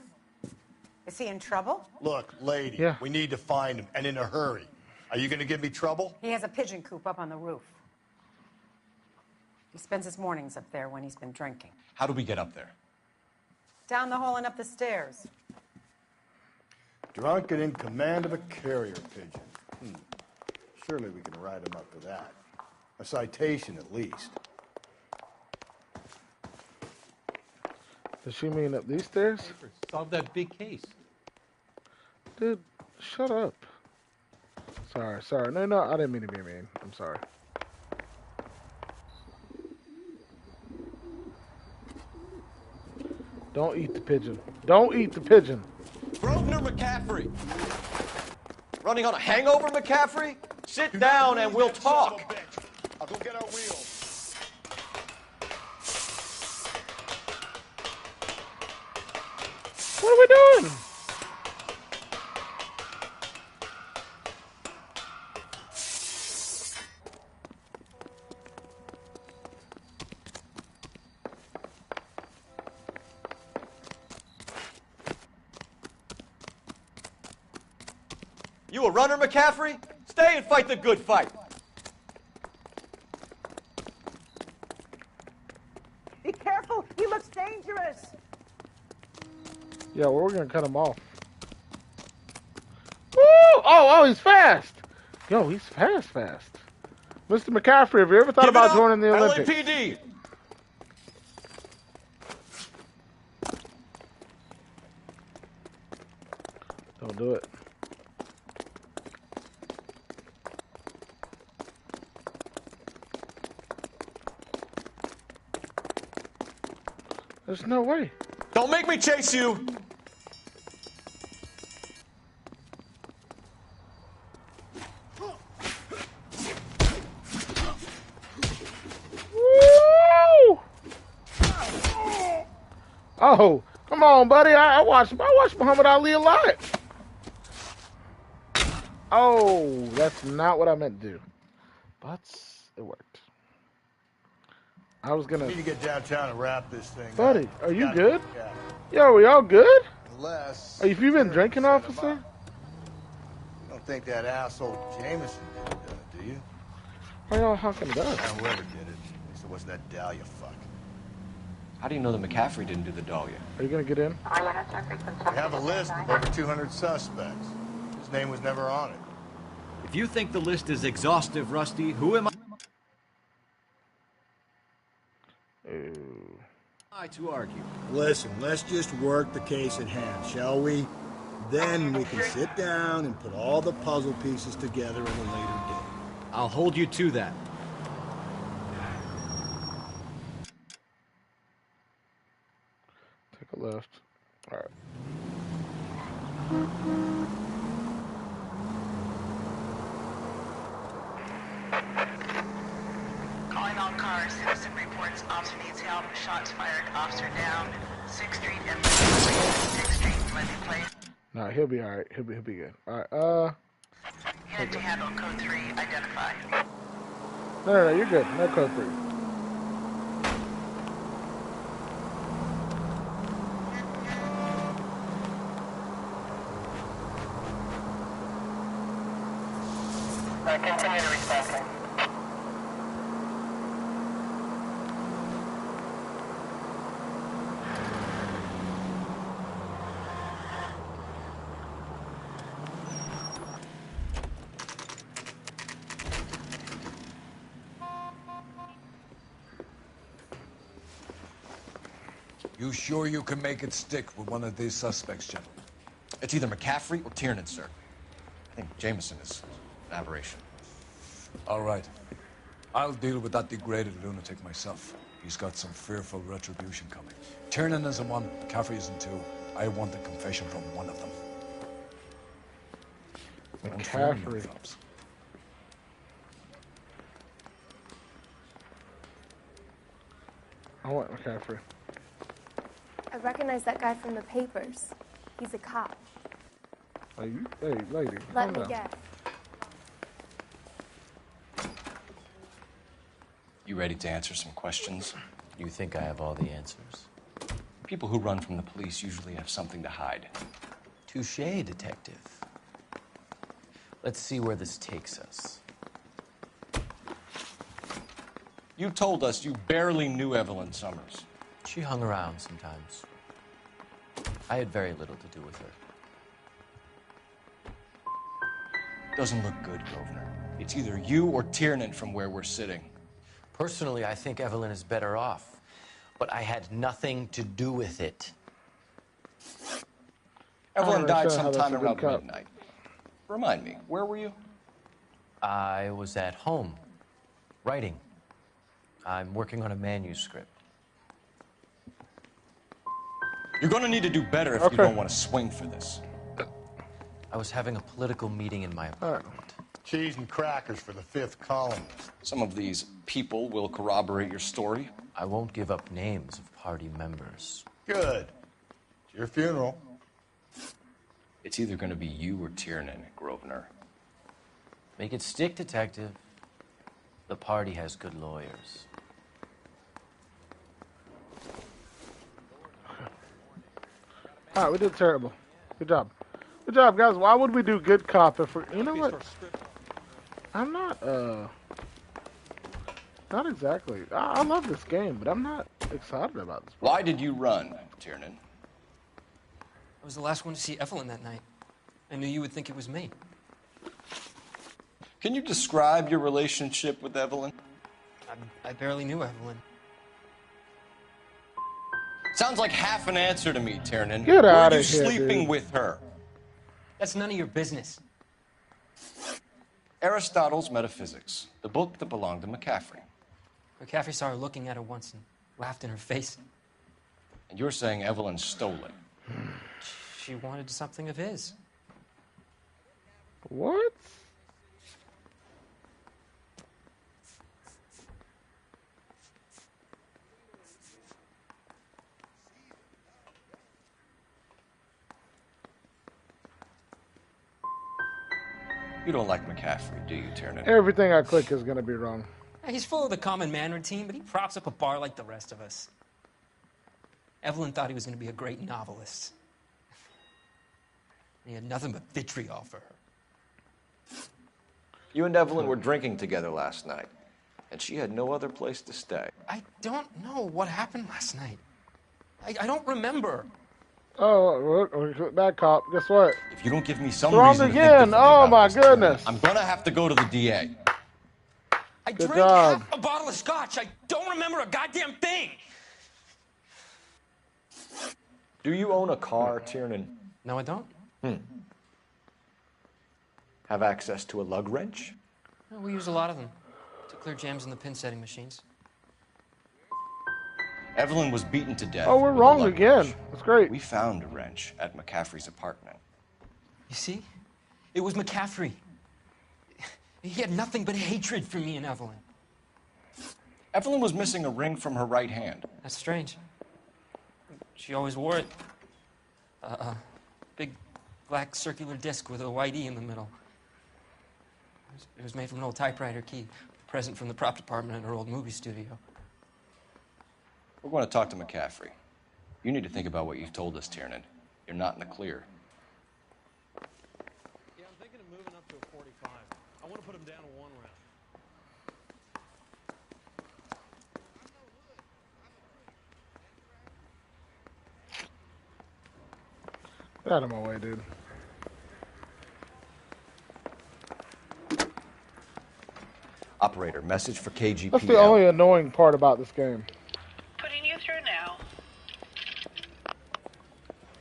[SPEAKER 16] Is he in trouble?
[SPEAKER 11] Look, lady, we need to find him, and in a hurry. Are you going to give me trouble?
[SPEAKER 16] He has a pigeon coop up on the roof. He spends his mornings up there when he's been drinking.
[SPEAKER 3] How do we get up there?
[SPEAKER 16] Down the hall and up the stairs.
[SPEAKER 11] Drunk and in command of a carrier pigeon. Surely we can write him up for that. A citation, at least.
[SPEAKER 1] Does she mean up these stairs?
[SPEAKER 4] Solve that big case.
[SPEAKER 1] Dude, shut up. Sorry. No, I didn't mean to be mean. I'm sorry. Don't eat the pigeon. Don't eat the pigeon.
[SPEAKER 14] Grosvenor McCaffrey. Running on a hangover, McCaffrey? Sit down and we'll talk.
[SPEAKER 11] I'll go get our wheels.
[SPEAKER 1] What are we doing?
[SPEAKER 14] You a runner, McCaffrey? Stay and fight the good fight.
[SPEAKER 16] Be careful! He looks dangerous!
[SPEAKER 1] Yeah, well, we're gonna cut him off. Woo! Oh, he's fast! Yo, he's fast. Mr. McCaffrey, have you ever thought about joining the Olympics?
[SPEAKER 14] LAPD!
[SPEAKER 1] Don't do it. There's no way.
[SPEAKER 14] Don't make me chase you!
[SPEAKER 1] Woo! Oh, come on, buddy. I watched Muhammad Ali a lot. Oh, that's not what I meant to do. Butts. it worked. I was gonna.
[SPEAKER 11] We need to get downtown and wrap this thing
[SPEAKER 1] Buddy,
[SPEAKER 11] up.
[SPEAKER 1] are you
[SPEAKER 11] Gotta
[SPEAKER 1] good?
[SPEAKER 11] get out.
[SPEAKER 1] Yo, are y'all good?
[SPEAKER 11] Unless...
[SPEAKER 1] Have you been drinking, officer?
[SPEAKER 11] You don't think that asshole Jameson did it, do you?
[SPEAKER 1] Why y'all honking it up?
[SPEAKER 11] Whoever did it. At least it wasn't that Dahlia fuck.
[SPEAKER 3] How do you know that McCaffrey didn't do the Dahlia?
[SPEAKER 1] Are you gonna get in?
[SPEAKER 11] We have a list of over 200 suspects. His name was never on it.
[SPEAKER 7] If you think the list is exhaustive, Rusty, who am I to argue?
[SPEAKER 18] Listen, let's just work the case at hand, shall we? Then we can sit down and put all the puzzle pieces together at a later date.
[SPEAKER 7] I'll hold you to that.
[SPEAKER 1] Take a left. All right.
[SPEAKER 5] Calling all cars. Houston reports officer needs help. Shots fired. Officer down. 6th Street and 6th Street, Levy Place.
[SPEAKER 1] Nah, he'll be all right. He'll be good. All right.
[SPEAKER 5] Head to handle code 3. Identify.
[SPEAKER 1] No, you're good. No code 3.
[SPEAKER 15] Continue to respond.
[SPEAKER 10] You sure you can make it stick with one of these suspects, gentlemen?
[SPEAKER 3] It's either McCaffrey or Tiernan, sir. I think Jameson is an aberration.
[SPEAKER 10] All right. I'll deal with that degraded lunatic myself. He's got some fearful retribution coming. Tiernan isn't one, McCaffrey isn't two. I want a confession from one of them.
[SPEAKER 1] McCaffrey. I want McCaffrey.
[SPEAKER 20] I recognize that guy from the papers. He's a cop.
[SPEAKER 1] Hey, lady.
[SPEAKER 20] Let me guess.
[SPEAKER 3] You ready to answer some questions?
[SPEAKER 6] You think I have all the answers?
[SPEAKER 3] People who run from the police usually have something to hide.
[SPEAKER 6] Touché, detective. Let's see where this takes us.
[SPEAKER 3] You told us you barely knew Evelyn Summers.
[SPEAKER 6] She hung around sometimes. I had very little to do with her.
[SPEAKER 3] Doesn't look good, Grosvenor. It's either you or Tiernan from where we're sitting.
[SPEAKER 6] Personally, I think Evelyn is better off. But I had nothing to do with it.
[SPEAKER 3] Evelyn died sometime around midnight. Remind me, where were you?
[SPEAKER 6] I was at home, writing. I'm working on a manuscript.
[SPEAKER 3] You're going to need to do better if you don't want to swing for this.
[SPEAKER 6] I was having a political meeting in my apartment.
[SPEAKER 11] Cheese and crackers for the 5th columnist.
[SPEAKER 3] Some of these people will corroborate your story.
[SPEAKER 6] I won't give up names of party members.
[SPEAKER 11] Good. It's your funeral.
[SPEAKER 3] It's either going to be you or Tiernan, Grosvenor.
[SPEAKER 6] Make it stick, detective. The party has good lawyers.
[SPEAKER 1] All right, we did terrible. Good job. Good job, guys. Why would we do good cop if we're... You know what? I'm not, not exactly. I love this game, but I'm not excited about this.
[SPEAKER 3] Why did you run, Tiernan?
[SPEAKER 23] I was the last one to see Evelyn that night. I knew you would think it was me.
[SPEAKER 3] Can you describe your relationship with Evelyn?
[SPEAKER 23] I barely knew Evelyn.
[SPEAKER 3] Sounds like half an answer to me, Tiernan.
[SPEAKER 1] Get out
[SPEAKER 3] Were
[SPEAKER 1] of
[SPEAKER 3] you
[SPEAKER 1] here,
[SPEAKER 3] sleeping
[SPEAKER 1] dude.
[SPEAKER 3] with her?
[SPEAKER 23] That's none of your business.
[SPEAKER 3] Aristotle's Metaphysics, the book that belonged to McCaffrey.
[SPEAKER 23] McCaffrey saw her looking at her once and laughed in her face.
[SPEAKER 3] And you're saying Evelyn stole it.
[SPEAKER 23] She wanted something of his.
[SPEAKER 1] What?
[SPEAKER 3] You don't like McCaffrey, do you, Tiernan?
[SPEAKER 1] Everything I click is going to be wrong.
[SPEAKER 17] He's full of the common man routine, but he props up a bar like the rest of us. Evelyn thought he was going to be a great novelist. He had nothing but vitriol for her.
[SPEAKER 14] You and Evelyn were drinking together last night, and she had no other place to stay.
[SPEAKER 17] I don't know what happened last night. I don't remember.
[SPEAKER 1] Oh, look, bad cop. Guess what?
[SPEAKER 14] If you don't give me some
[SPEAKER 1] Wrong
[SPEAKER 14] reason to think
[SPEAKER 1] again.
[SPEAKER 14] differently
[SPEAKER 1] Oh
[SPEAKER 14] about
[SPEAKER 1] my
[SPEAKER 14] this,
[SPEAKER 1] goodness.
[SPEAKER 14] I'm gonna have to go to the DA.
[SPEAKER 17] I
[SPEAKER 1] Good
[SPEAKER 17] drank
[SPEAKER 1] job.
[SPEAKER 17] half a bottle of scotch. I don't remember a goddamn thing.
[SPEAKER 14] Do you own a car, Tiernan?
[SPEAKER 17] No, I don't.
[SPEAKER 14] Have access to a lug wrench?
[SPEAKER 17] No, we use a lot of them to clear jams in the pin setting machines.
[SPEAKER 14] Evelyn was beaten to death.
[SPEAKER 1] Oh, we're
[SPEAKER 14] with a
[SPEAKER 1] wrong
[SPEAKER 14] lug
[SPEAKER 1] again.
[SPEAKER 14] wrench.
[SPEAKER 1] That's great.
[SPEAKER 14] We found a wrench at McCaffrey's apartment.
[SPEAKER 17] You see? It was McCaffrey. He had nothing but hatred for me and Evelyn.
[SPEAKER 14] Evelyn was missing a ring from her right hand.
[SPEAKER 17] That's strange. She always wore it. Big black circular disc with a white E in the middle. It was made from an old typewriter key, a present from the prop department at her old movie studio.
[SPEAKER 14] We're going to talk to McCaffrey. You need to think about what you've told us, Tiernan. You're not in the clear.
[SPEAKER 12] Yeah, I'm thinking of moving up to a 45. I want to put him down to 1 round.
[SPEAKER 1] Get out of my way, dude.
[SPEAKER 14] Operator, message for KGPL.
[SPEAKER 1] That's the only annoying part about this game.
[SPEAKER 5] Putting you through now.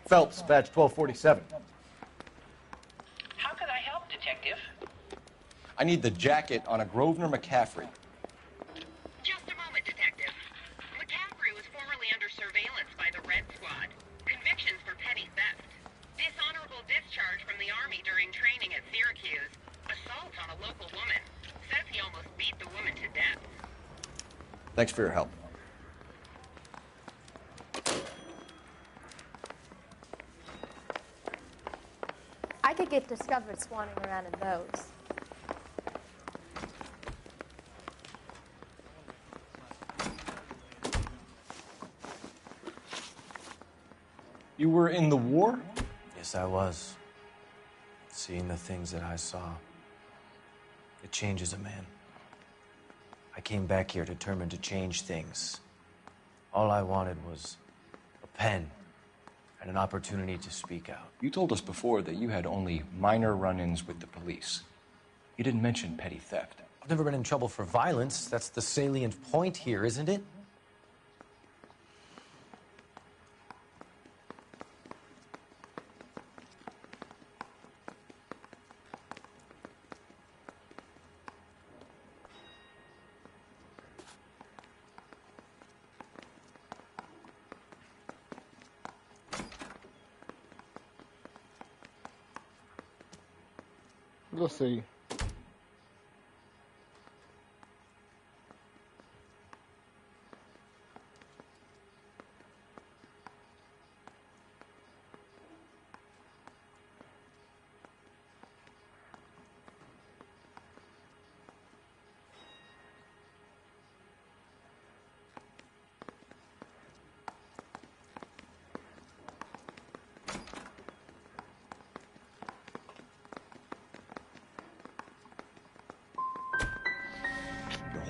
[SPEAKER 7] Phelps, badge 1247.
[SPEAKER 5] How could I help, Detective?
[SPEAKER 14] I need the jacket on a Grosvenor McCaffrey.
[SPEAKER 21] Just a moment, Detective. McCaffrey was formerly under surveillance by the Red Squad. Convictions for petty theft. Dishonorable discharge from the Army during training at Syracuse. Assault on a local woman. Says he almost beat the woman to death.
[SPEAKER 14] Thanks for your help.
[SPEAKER 20] I could get discovered swanning around in those.
[SPEAKER 14] You were in the war?
[SPEAKER 6] Yes, I was. Seeing the things that I saw, it changes a man. I came back here determined to change things. All I wanted was a pen and an opportunity to speak out.
[SPEAKER 14] You told us before that you had only minor run-ins with the police. You didn't mention petty theft.
[SPEAKER 6] I've never been in trouble for violence. That's the salient point here, isn't it?
[SPEAKER 1] Let's see.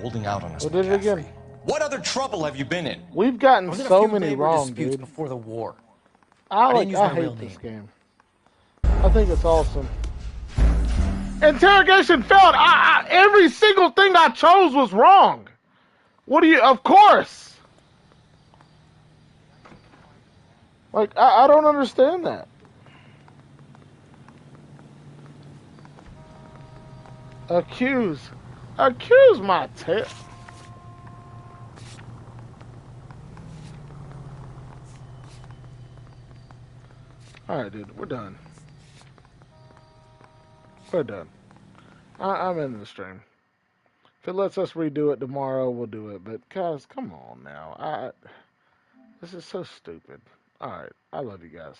[SPEAKER 14] Holding out on us.
[SPEAKER 1] We did it again.
[SPEAKER 14] What other trouble have you been in?
[SPEAKER 1] We've gotten so many wrong,
[SPEAKER 6] disputes
[SPEAKER 1] dude.
[SPEAKER 6] before the war.
[SPEAKER 1] I
[SPEAKER 6] didn't use my
[SPEAKER 1] hate
[SPEAKER 6] real
[SPEAKER 1] this
[SPEAKER 6] name.
[SPEAKER 1] game. I think it's awesome. Interrogation failed. Every single thing I chose was wrong. What do you? Of course. Like I don't understand that. Accuse my tail. Alright, dude, we're done. We're done. I'm in the stream. If it lets us redo it tomorrow, we'll do it. But guys, come on now. This is so stupid. Alright, I love you guys.